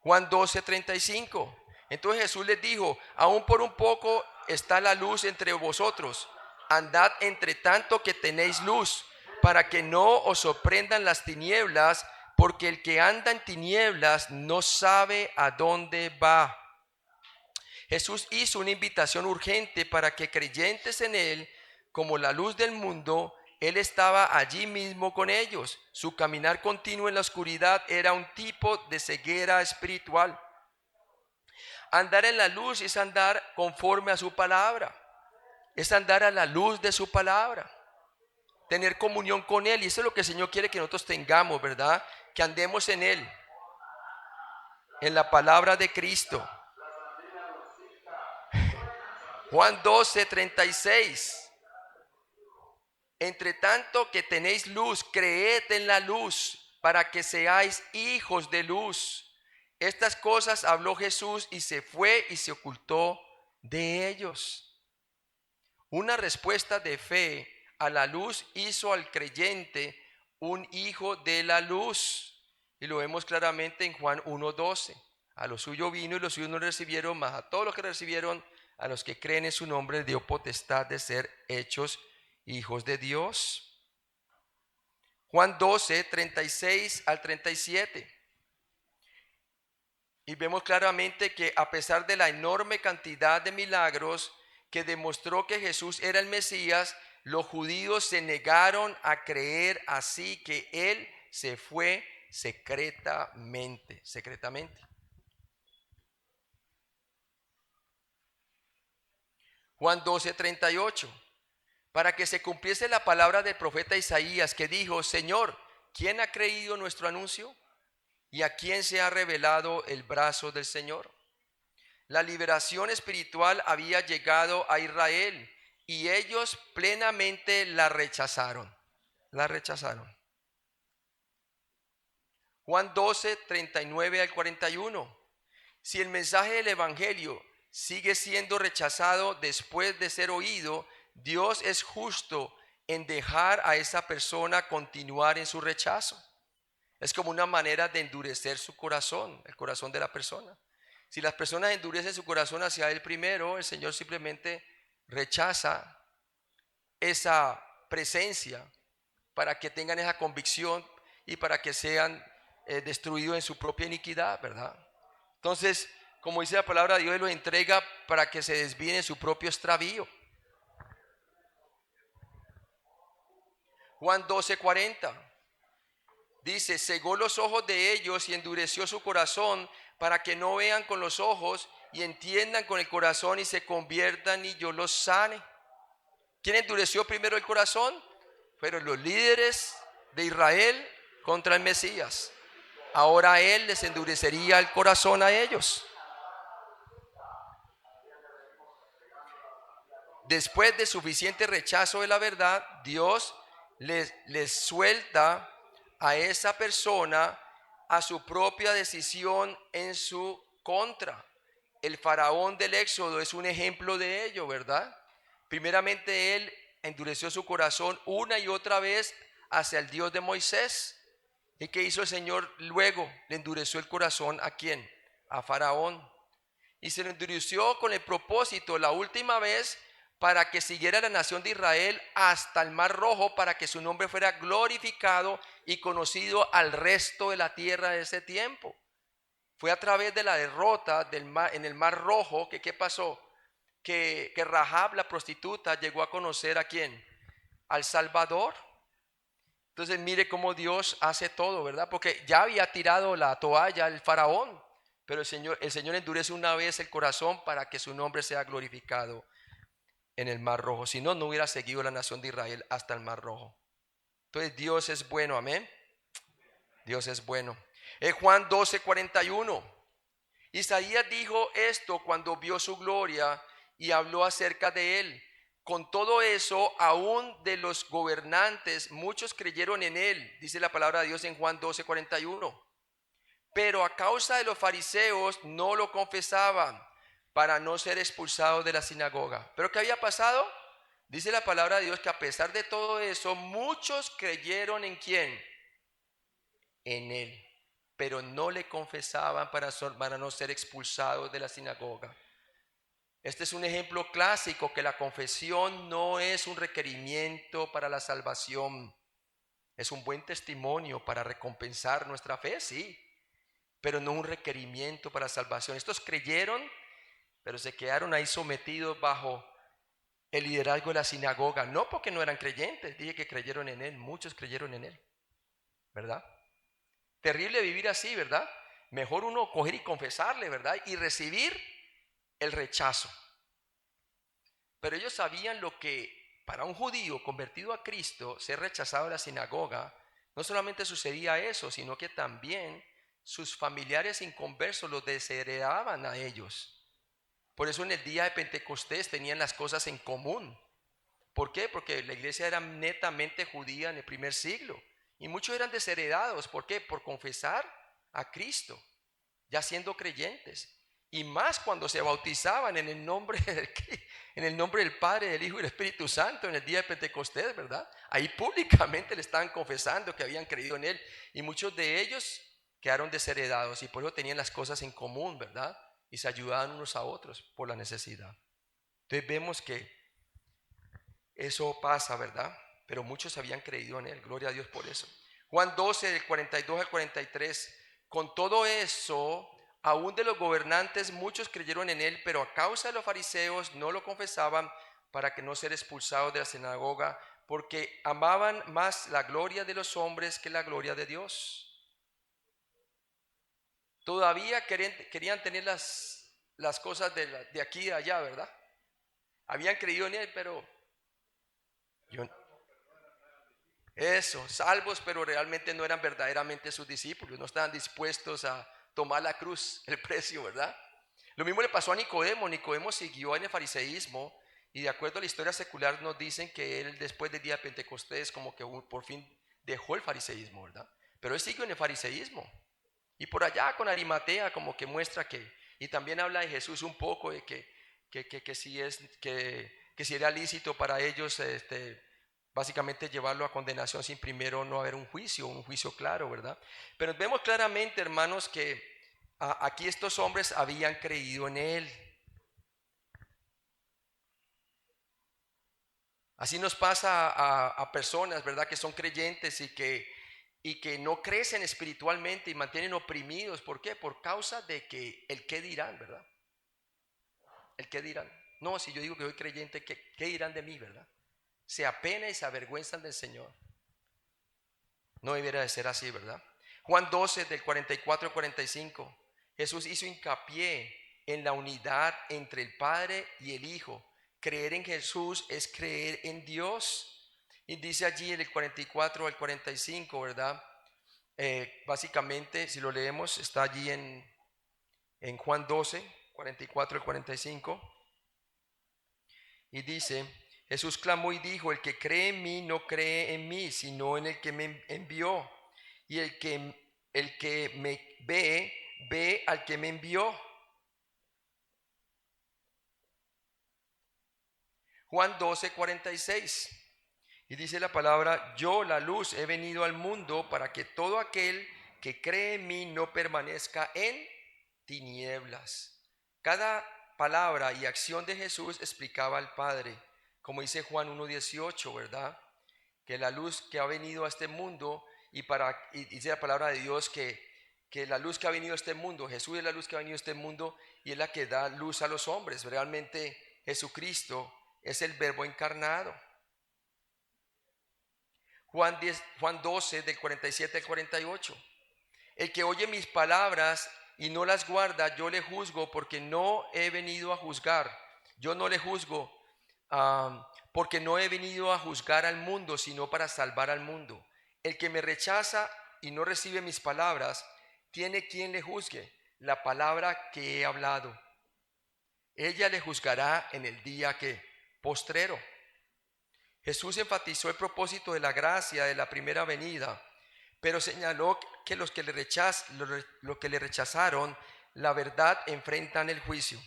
Juan 12, 35. Entonces Jesús les dijo: aún por un poco está la luz entre vosotros. Andad entre tanto que tenéis luz, para que no os sorprendan las tinieblas, porque el que anda en tinieblas no sabe a dónde va. Jesús hizo una invitación urgente para que creyentes en Él, como la luz del mundo, Él estaba allí mismo con ellos. Su caminar continuo en la oscuridad era un tipo de ceguera espiritual. Andar en la luz es andar conforme a su palabra, es andar a la luz de su palabra, tener comunión con Él. Y eso es lo que el Señor quiere que nosotros tengamos, ¿verdad? Que andemos en Él, en la palabra de Cristo. Juan 12, 36. Entre tanto que tenéis luz, creed en la luz, para que seáis hijos de luz. Estas cosas habló Jesús y se fue y se ocultó de ellos. Una respuesta de fe a la luz hizo al creyente un hijo de la luz. Y lo vemos claramente en Juan 1:12. A los suyos vino y los suyos no recibieron, mas a todos los que recibieron, a los que creen en su nombre, dio potestad de ser hechos hijos de Dios. Juan 12, 36 al 37. Y vemos claramente que a pesar de la enorme cantidad de milagros que demostró que Jesús era el Mesías, los judíos se negaron a creer, así que Él se fue secretamente. Juan 12, 38. Para que se cumpliese la palabra del profeta Isaías que dijo: Señor, ¿quién ha creído nuestro anuncio? ¿Y a quién se ha revelado el brazo del Señor? La liberación espiritual había llegado a Israel y ellos plenamente la rechazaron. La rechazaron. Juan 12, 39 al 41. Si el mensaje del Evangelio sigue siendo rechazado después de ser oído, Dios es justo en dejar a esa persona continuar en su rechazo. Es como una manera de endurecer su corazón, el corazón de la persona. Si las personas endurecen su corazón hacia Él primero, el Señor simplemente rechaza esa presencia para que tengan esa convicción y para que sean destruidos en su propia iniquidad, ¿verdad? Entonces, como dice la palabra, Dios los entrega para que se desvíen en su propio extravío. Juan 12:40 dice: cegó los ojos de ellos y endureció su corazón para que no vean con los ojos y entiendan con el corazón y se conviertan y yo los sane. ¿Quién endureció primero el corazón? Fueron los líderes de Israel contra el Mesías. Ahora Él les endurecería el corazón a ellos. Después de suficiente rechazo de la verdad, Dios les suelta a esa persona a su propia decisión en su contra. El faraón del Éxodo es un ejemplo de ello, ¿verdad? Primeramente él endureció su corazón una y otra vez hacia el Dios de Moisés. ¿Y qué hizo el Señor luego? Le endureció el corazón ¿a quién? A Faraón. Y se lo endureció con el propósito la última vez para que siguiera la nación de Israel hasta el Mar Rojo, para que su nombre fuera glorificado y conocido al resto de la tierra de ese tiempo. Fue a través de la derrota del mar, en el Mar Rojo que ¿qué pasó? Que Rahab, la prostituta, llegó a conocer ¿a quién? Al Salvador. Entonces mire cómo Dios hace todo, ¿verdad? Porque ya había tirado la toalla el faraón, pero el Señor endurece una vez el corazón para que su nombre sea glorificado en el Mar Rojo. Si no, no hubiera seguido la nación de Israel hasta el Mar Rojo. Entonces Dios es bueno, amén. Dios es bueno. Juan 12:41. Isaías dijo esto cuando vio su gloria y habló acerca de él. Con todo eso, aún de los gobernantes, muchos creyeron en él, dice la palabra de Dios en Juan 12:41. Pero a causa de los fariseos no lo confesaban para no ser expulsados de la sinagoga. ¿Pero qué había pasado? Dice la palabra de Dios que a pesar de todo eso, muchos creyeron en quién, en él, pero no le confesaban para no ser expulsados de la sinagoga. Este es un ejemplo clásico que la confesión no es un requerimiento para la salvación. Es un buen testimonio para recompensar nuestra fe, sí, pero no un requerimiento para salvación. Estos creyeron, pero se quedaron ahí sometidos bajo el liderazgo de la sinagoga, no porque no eran creyentes, dije que creyeron en él, muchos creyeron en él, ¿verdad? Terrible vivir así, ¿verdad? Mejor uno coger y confesarle, ¿verdad? Y recibir el rechazo. Pero ellos sabían lo que para un judío convertido a Cristo, ser rechazado de la sinagoga, no solamente sucedía eso, sino que también sus familiares inconversos los desheredaban a ellos. Por eso en el día de Pentecostés tenían las cosas en común. ¿Por qué? Porque la iglesia era netamente judía en el primer siglo. Y muchos eran desheredados. ¿Por qué? Por confesar a Cristo, ya siendo creyentes. Y más cuando se bautizaban en el nombre del Padre, del Hijo y del Espíritu Santo en el día de Pentecostés, ¿verdad? Ahí públicamente le estaban confesando que habían creído en Él. Y muchos de ellos quedaron desheredados y por eso tenían las cosas en común, ¿verdad? Y se ayudaban unos a otros por la necesidad. Entonces vemos que eso pasa, ¿verdad? Pero muchos habían creído en Él. Gloria a Dios por eso. Juan 12, del 42 al 43. Con todo eso, aún de los gobernantes, muchos creyeron en Él, pero a causa de los fariseos no lo confesaban para que no ser expulsados de la sinagoga, porque amaban más la gloria de los hombres que la gloria de Dios. Todavía querían tener las cosas de aquí y de allá, ¿verdad? Habían creído en Él, pero yo, eso, salvos, pero realmente no eran verdaderamente sus discípulos, no estaban dispuestos a tomar la cruz, el precio, ¿verdad? Lo mismo le pasó a Nicodemo. Nicodemo siguió en el fariseísmo y de acuerdo a la historia secular nos dicen que él después del día de Pentecostés como que por fin dejó el fariseísmo, ¿verdad? Pero él siguió en el fariseísmo y por allá con Arimatea como que muestra que Y también habla de Jesús un poco de que si era lícito para ellos básicamente llevarlo a condenación sin primero no haber un juicio claro, ¿verdad? Pero vemos claramente, hermanos, que aquí estos hombres habían creído en él. Así nos pasa a personas, ¿verdad? Que son creyentes y que no crecen espiritualmente y mantienen oprimidos. ¿Por qué? Por causa de que el qué dirán, ¿verdad? El qué dirán. No, si yo digo que soy creyente, ¿qué dirán de mí, verdad? Se apenan y se avergüenzan del Señor. No debería de ser así, ¿verdad? Juan 12 del 44 al 45. Jesús hizo hincapié en la unidad entre el Padre y el Hijo. Creer en Jesús es creer en Dios. Y dice allí en el 44 al 45, ¿verdad? Básicamente, si lo leemos, está allí en Juan 12, 44 al 45. Y dice, Jesús clamó y dijo, el que cree en mí no cree en mí, sino en el que me envió. Y el que me ve, ve al que me envió. Juan 12, 46. Y dice la palabra, yo la luz he venido al mundo para que todo aquel que cree en mí no permanezca en tinieblas. Cada palabra y acción de Jesús explicaba al Padre, como dice Juan 1:18, ¿verdad? Que la luz que ha venido a este mundo y dice la palabra de Dios que la luz que ha venido a este mundo, Jesús es la luz que ha venido a este mundo y es la que da luz a los hombres. Realmente Jesucristo es el verbo encarnado. Juan 12 del 47 al 48. El que oye mis palabras y no las guarda, yo le juzgo porque no he venido a juzgar. Yo no le juzgo porque no he venido a juzgar al mundo, sino para salvar al mundo. El que me rechaza y no recibe mis palabras, tiene quien le juzgue la palabra que he hablado. Ella le juzgará en el día que postrero. Jesús enfatizó el propósito de la gracia de la primera venida, pero señaló que los que le rechazaron la verdad enfrentan el juicio.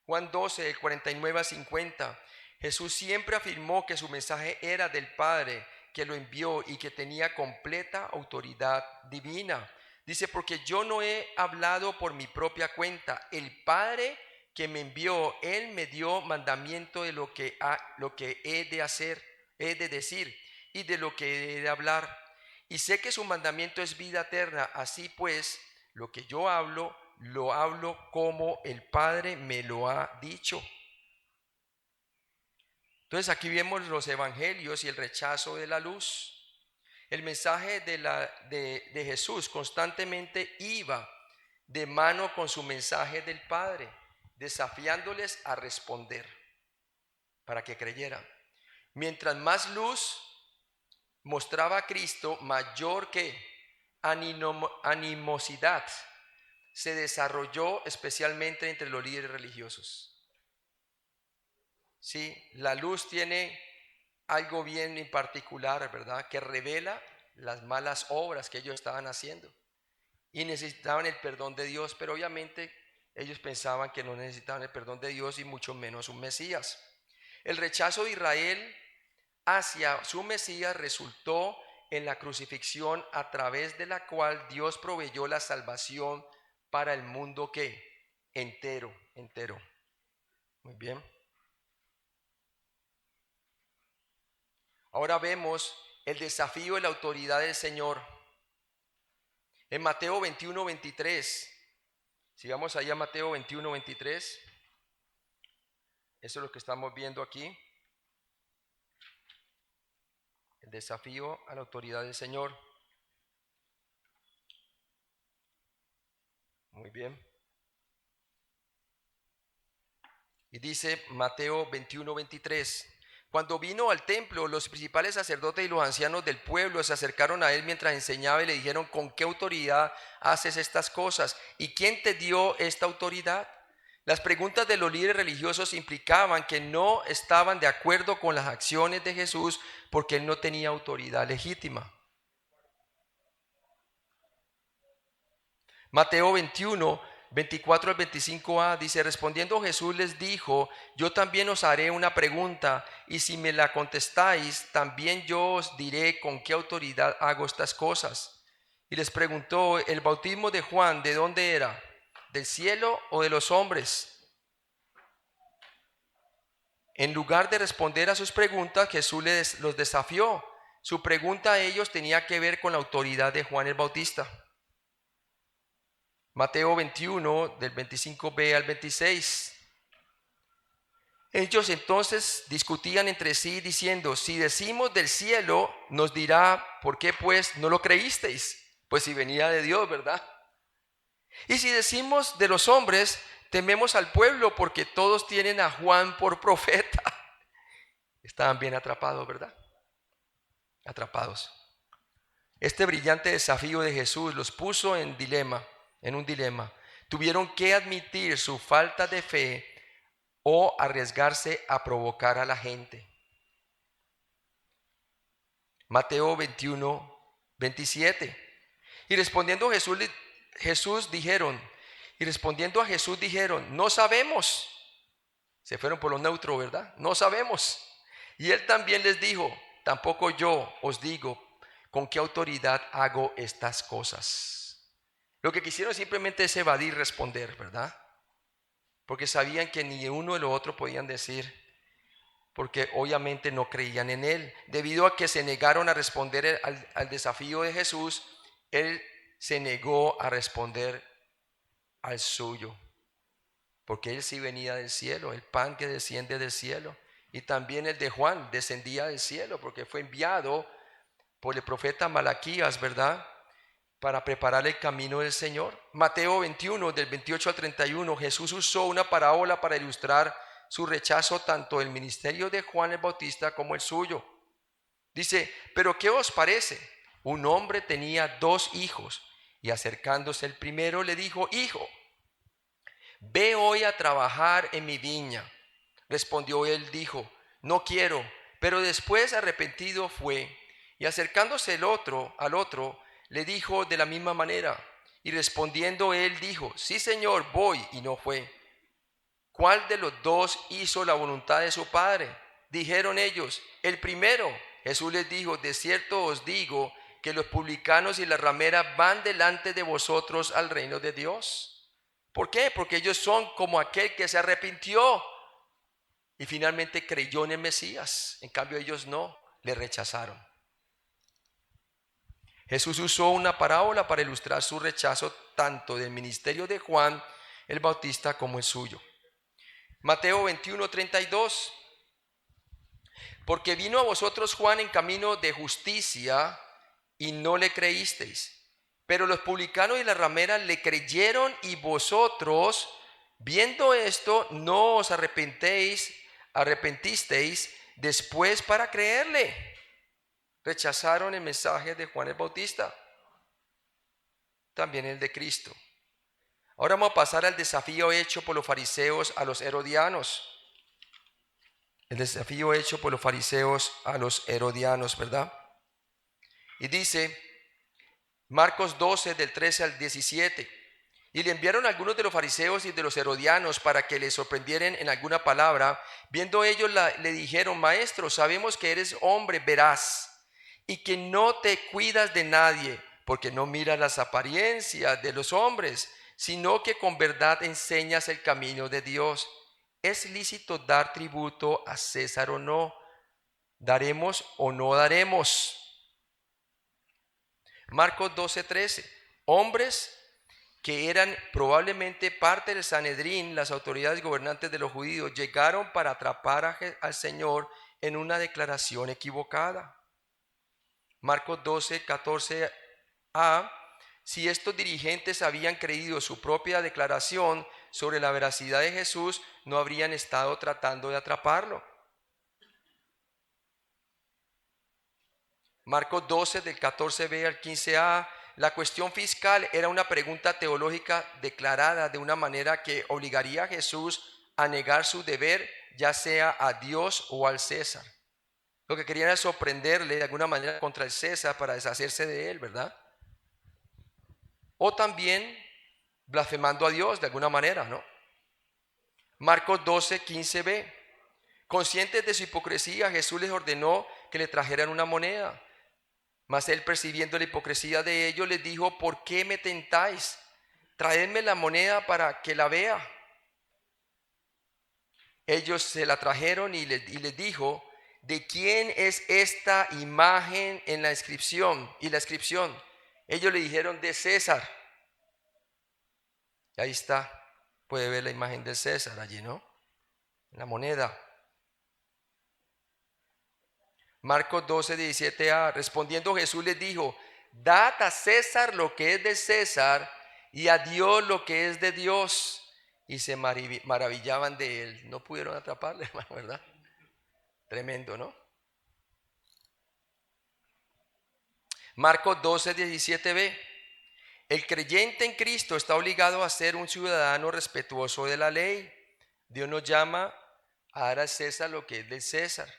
Juan 12, del 49 a 50. Jesús siempre afirmó que su mensaje era del Padre que lo envió y que tenía completa autoridad divina. Dice, porque yo no he hablado por mi propia cuenta. El Padre que me envió, Él me dio mandamiento de lo que he de hacer, he de decir y de lo que he de hablar. Y sé que su mandamiento es vida eterna. Así pues, lo que yo hablo, lo hablo como el Padre me lo ha dicho. Entonces aquí vemos los evangelios y el rechazo de la luz. El mensaje de Jesús constantemente iba de mano con su mensaje del Padre, desafiándoles a responder para que creyeran. Mientras más luz mostraba a Cristo, mayor que animosidad se desarrolló especialmente entre los líderes religiosos. Sí, la luz tiene algo bien en particular, ¿verdad? Que revela las malas obras que ellos estaban haciendo y necesitaban el perdón de Dios, pero obviamente ellos pensaban que no necesitaban el perdón de Dios y mucho menos un Mesías. El rechazo de Israel hacia su Mesías resultó en la crucifixión, a través de la cual Dios proveyó la salvación para el mundo que entero. Muy bien. Ahora vemos el desafío de la autoridad del Señor. En Mateo 21:23, si vamos allá a Mateo 21:23, eso es lo que estamos viendo aquí. El desafío a la autoridad del Señor. Muy bien. Y dice Mateo 21:23. Cuando vino al templo, los principales sacerdotes y los ancianos del pueblo se acercaron a él mientras enseñaba y le dijeron, ¿con qué autoridad haces estas cosas? ¿Y quién te dio esta autoridad? Las preguntas de los líderes religiosos implicaban que no estaban de acuerdo con las acciones de Jesús porque él no tenía autoridad legítima. Mateo 21, 24 al 25a dice, respondiendo Jesús les dijo, yo también os haré una pregunta, y si me la contestáis, también yo os diré con qué autoridad hago estas cosas. Y les preguntó, ¿el bautismo de Juan de dónde era? ¿Del cielo o de los hombres? En lugar de responder a sus preguntas, Jesús los desafió. Su pregunta a ellos tenía que ver con la autoridad de Juan el Bautista. Mateo 21, del 25b al 26. Ellos entonces discutían entre sí diciendo, si decimos del cielo, nos dirá, ¿por qué pues no lo creísteis? Pues si venía de Dios, ¿verdad? Y si decimos de los hombres, tememos al pueblo porque todos tienen a Juan por profeta. Estaban bien atrapados, ¿verdad? Atrapados. Este brillante desafío de Jesús los puso en un dilema. Tuvieron que admitir su falta de fe o arriesgarse a provocar a la gente. Mateo 21, 27. Y respondiendo a Jesús dijeron, no sabemos. Se fueron por lo neutro, ¿verdad? No sabemos. Y él también les dijo, tampoco yo os digo con qué autoridad hago estas cosas. Lo que quisieron simplemente es evadir responder, ¿verdad? Porque sabían que ni uno ni lo otro podían decir, porque obviamente no creían en él. Debido a que se negaron a responder al desafío de Jesús, él se negó a responder al suyo, porque él sí venía del cielo, el pan que desciende del cielo. Y también el de Juan descendía del cielo, porque fue enviado por el profeta Malaquías, ¿verdad?, para preparar el camino del Señor. Mateo 21, del 28 al 31, Jesús usó una parábola para ilustrar su rechazo tanto del ministerio de Juan el Bautista como el suyo. Dice, pero ¿qué os parece? Un hombre tenía 2 hijos, y acercándose el primero le dijo, hijo, ve hoy a trabajar en mi viña. Respondió él, dijo, no quiero. Pero después arrepentido fue, y acercándose al otro, le dijo de la misma manera. Y respondiendo él dijo, sí señor, voy, y no fue. ¿Cuál de los 2 hizo la voluntad de su padre? Dijeron ellos, el primero. Jesús les dijo, de cierto os digo que los publicanos y las rameras van delante de vosotros al reino de Dios. ¿Por qué? Porque ellos son como aquel que se arrepintió y finalmente creyó en el Mesías. En cambio ellos no, le rechazaron. Jesús usó una parábola para ilustrar su rechazo tanto del ministerio de Juan el Bautista como el suyo. Mateo 21, 32. Porque vino a vosotros Juan en camino de justicia y no le creísteis. Pero los publicanos y las rameras le creyeron, y vosotros, viendo esto, no os arrepentisteis después para creerle. Rechazaron el mensaje de Juan el Bautista, también el de Cristo. Ahora vamos a pasar al desafío hecho por los fariseos a los herodianos. El desafío hecho por los fariseos a los herodianos, ¿verdad? Y dice Marcos 12, del 13 al 17. Y le enviaron algunos de los fariseos y de los herodianos para que le sorprendieran en alguna palabra. Viendo ellos le dijeron, maestro, sabemos que eres hombre veraz y que no te cuidas de nadie, porque no miras las apariencias de los hombres, sino que con verdad enseñas el camino de Dios. ¿Es lícito dar tributo a César o no? ¿Daremos o no daremos? Marcos 12:13. Hombres que eran probablemente parte del Sanedrín, las autoridades gobernantes de los judíos, llegaron para atrapar al Señor en una declaración equivocada. Marcos 12:14a. Si estos dirigentes habían creído su propia declaración sobre la veracidad de Jesús, no habrían estado tratando de atraparlo. Marcos 12, del 14b al 15a. La cuestión fiscal era una pregunta teológica declarada de una manera que obligaría a Jesús a negar su deber, ya sea a Dios o al César. Lo que querían era sorprenderle de alguna manera contra el César para deshacerse de él, ¿verdad? O también blasfemando a Dios de alguna manera, ¿no? Marcos 12:15b. Conscientes de su hipocresía, Jesús les ordenó que le trajeran una moneda. Mas él, percibiendo la hipocresía de ellos, les dijo: ¿por qué me tentáis? Traedme la moneda para que la vea. Ellos se la trajeron y les dijo: ¿de quién es esta imagen en la inscripción? Y la inscripción, ellos le dijeron: de César. Y ahí está, puede ver la imagen de César allí, ¿no? En la moneda. Marcos 12:17a. Respondiendo Jesús les dijo: dad a César lo que es de César y a Dios lo que es de Dios. Y se maravillaban de él. No pudieron atraparle, hermano, ¿verdad? Tremendo, ¿no? Marcos 12:17b. El creyente en Cristo está obligado a ser un ciudadano respetuoso de la ley. Dios nos llama a dar a César lo que es de César.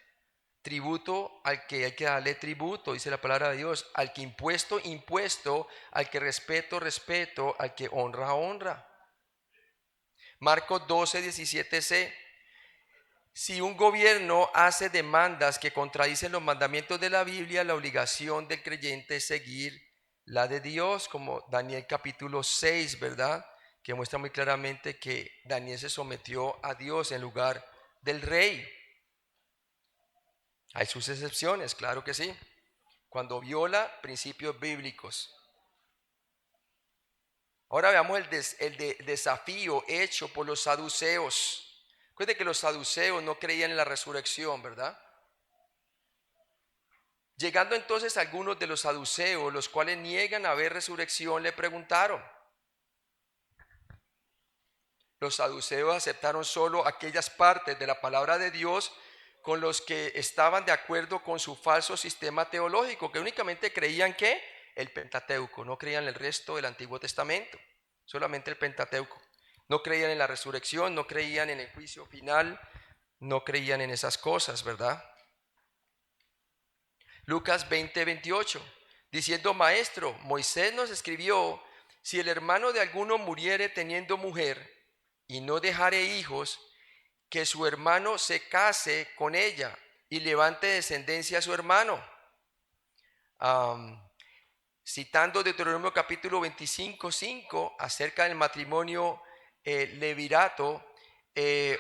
Tributo al que hay que darle tributo, dice la palabra de Dios. Al que impuesto, impuesto. Al que respeto, respeto. Al que honra, honra. Marcos 12:17c. Si un gobierno hace demandas que contradicen los mandamientos de la Biblia, la obligación del creyente es seguir la de Dios, como Daniel capítulo 6, ¿verdad? Que muestra muy claramente que Daniel se sometió a Dios en lugar del rey. Hay sus excepciones, claro que sí, cuando viola principios bíblicos. Ahora veamos el desafío hecho por los saduceos. Recuerde que los saduceos no creían en la resurrección, ¿verdad? Llegando entonces algunos de los saduceos, los cuales niegan haber resurrección, le preguntaron. Los saduceos aceptaron solo aquellas partes de la palabra de Dios con los que estaban de acuerdo con su falso sistema teológico, que únicamente creían que el Pentateuco, no creían el resto del Antiguo Testamento, solamente el Pentateuco. No creían en la resurrección, no creían en el juicio final, no creían en esas cosas, ¿verdad? Lucas 20:28, diciendo: Maestro, Moisés nos escribió: si el hermano de alguno muriere teniendo mujer y no dejare hijos, que su hermano se case con ella y levante descendencia a su hermano. Citando Deuteronomio capítulo 25:5 acerca del matrimonio levirato,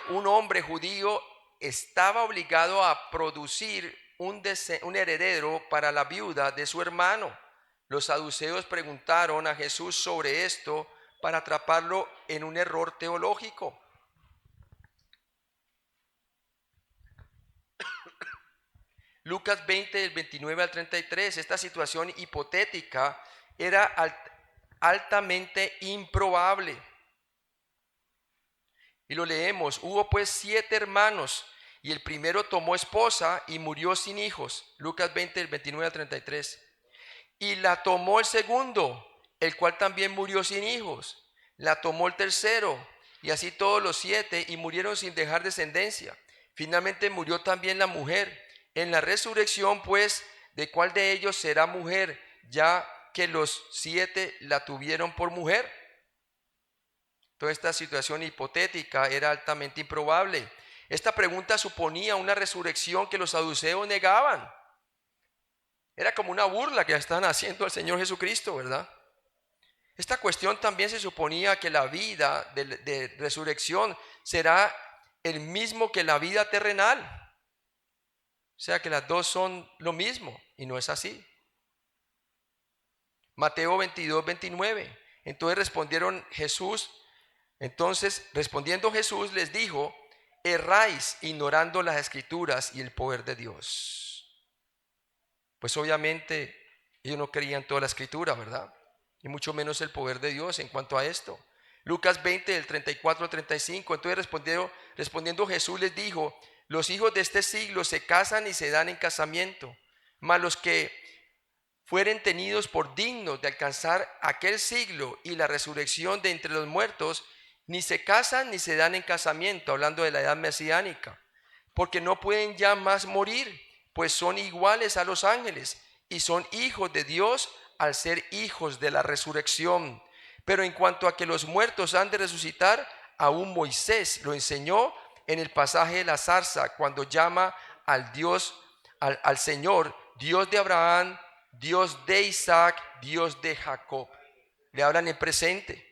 un hombre judío estaba obligado a producir un heredero para la viuda de su hermano. Los saduceos preguntaron a Jesús sobre esto para atraparlo en un error teológico. Lucas 20, del 29 al 33, esta situación hipotética era altamente improbable. Y lo leemos: hubo pues 7 hermanos, y el primero tomó esposa y murió sin hijos. Lucas 20, del 29 al 33. Y la tomó el segundo, el cual también murió sin hijos. La tomó el tercero, y así todos los 7, y murieron sin dejar descendencia. Finalmente murió también la mujer. En la resurrección, pues, ¿de cuál de ellos será mujer, ya que los 7 la tuvieron por mujer? Toda esta situación hipotética era altamente improbable. Esta pregunta suponía una resurrección que los saduceos negaban. Era como una burla que estaban haciendo al Señor Jesucristo, ¿verdad? Esta cuestión también se suponía que la vida de resurrección será el mismo que la vida terrenal. O sea que las dos son lo mismo, y no es así. Mateo 22:29. Entonces respondiendo Jesús les dijo: erráis ignorando las escrituras y el poder de Dios. Pues obviamente ellos no creían toda la escritura, ¿verdad? Y mucho menos el poder de Dios en cuanto a esto. Lucas 20, del 34 al 35. Entonces respondiendo Jesús les dijo: los hijos de este siglo se casan y se dan en casamiento, mas los que fueren tenidos por dignos de alcanzar aquel siglo y la resurrección de entre los muertos, ni se casan ni se dan en casamiento, hablando de la edad mesiánica, porque no pueden ya más morir, pues son iguales a los ángeles y son hijos de Dios al ser hijos de la resurrección. Pero en cuanto a que los muertos han de resucitar, aún Moisés lo enseñó en el pasaje de la zarza, cuando llama al Dios, al Señor, Dios de Abraham, Dios de Isaac, Dios de Jacob. Le hablan en presente.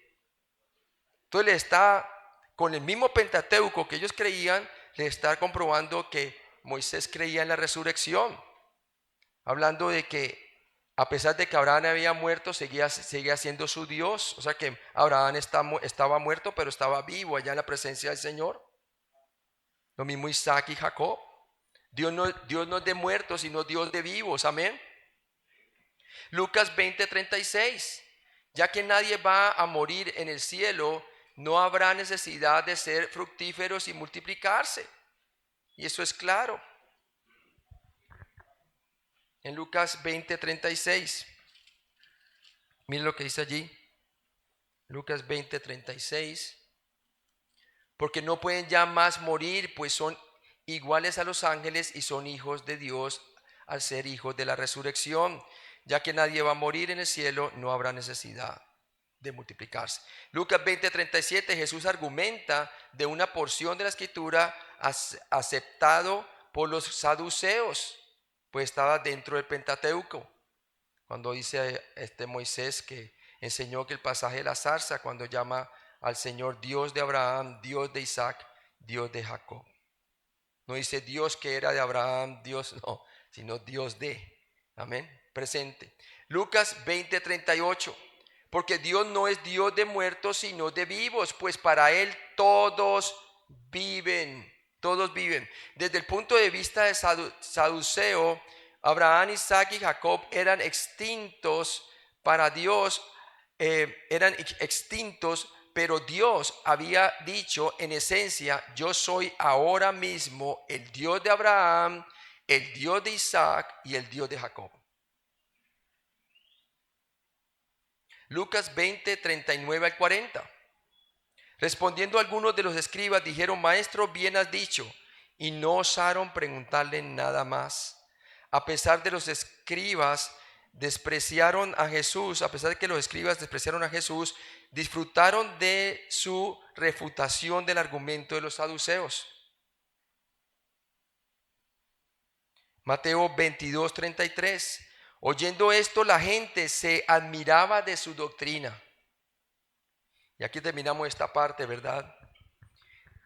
Entonces le está, con el mismo Pentateuco que ellos creían, le está comprobando que Moisés creía en la resurrección. Hablando de que a pesar de que Abraham había muerto, seguía siendo su Dios. O sea que Abraham estaba muerto, pero estaba vivo allá en la presencia del Señor. Lo mismo Isaac y Jacob. Dios no es de muertos, sino Dios de vivos. Amén. Lucas 20:36. Ya que nadie va a morir en el cielo, no habrá necesidad de ser fructíferos y multiplicarse. Y eso es claro. En Lucas 20:36. Miren lo que dice allí. Lucas 20:36. Porque no pueden ya más morir, pues son iguales a los ángeles y son hijos de Dios al ser hijos de la resurrección. Ya que nadie va a morir en el cielo, no habrá necesidad de multiplicarse. Lucas 20:37, Jesús argumenta de una porción de la escritura aceptado por los saduceos, pues estaba dentro del Pentateuco. Cuando dice Moisés que enseñó que el pasaje de la zarza, cuando llama al Señor Dios de Abraham, Dios de Isaac, Dios de Jacob. No dice Dios que era de Abraham, Dios no, sino Dios de. Amén. Presente. Lucas 20:38. Porque Dios no es Dios de muertos, sino de vivos, pues para Él todos viven. Todos viven. Desde el punto de vista de saduceo, Abraham, Isaac y Jacob eran extintos para Dios, eran extintos, pero Dios había dicho en esencia: yo soy ahora mismo el Dios de Abraham, el Dios de Isaac y el Dios de Jacob. Lucas 20:39 al 40. Respondiendo algunos de los escribas, dijeron: Maestro, bien has dicho. Y no osaron preguntarle nada más. A pesar de los escribas despreciaron a Jesús, a pesar de que los escribas despreciaron a Jesús, disfrutaron de su refutación del argumento de los saduceos. Mateo 22:33. Oyendo esto, la gente se admiraba de su doctrina. Y aquí terminamos esta parte, ¿verdad?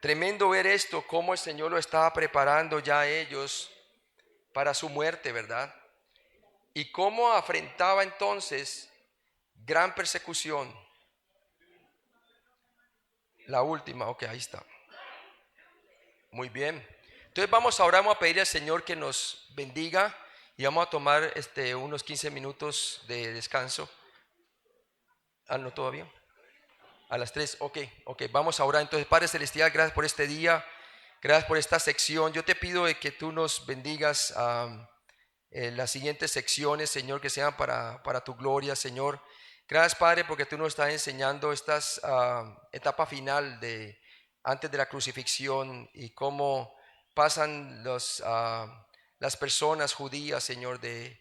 Tremendo ver esto, cómo el Señor lo estaba preparando ya a ellos para su muerte, ¿verdad? Y cómo afrontaba entonces gran persecución. La última, ok, ahí está. Muy bien. Entonces ahora vamos a pedir al Señor que nos bendiga y vamos a tomar unos 15 minutos de descanso. No, todavía. A las 3, ok. Vamos a orar. Entonces, Padre Celestial, gracias por este día. Gracias por esta sección. Yo te pido de que tú nos bendigas las siguientes secciones, Señor, que sean para tu gloria, Señor. Gracias, Padre, porque tú nos estás enseñando esta etapa final antes de la crucifixión y cómo pasan las personas judías, Señor, de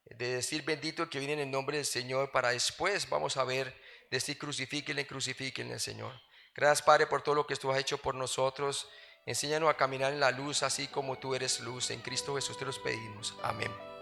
decir bendito el que viene en el nombre del Señor, para después vamos a ver decir crucifíquenle, Señor. Gracias, Padre, por todo lo que tú has hecho por nosotros. Enséñanos a caminar en la luz así como tú eres luz. En Cristo Jesús te los pedimos. Amén.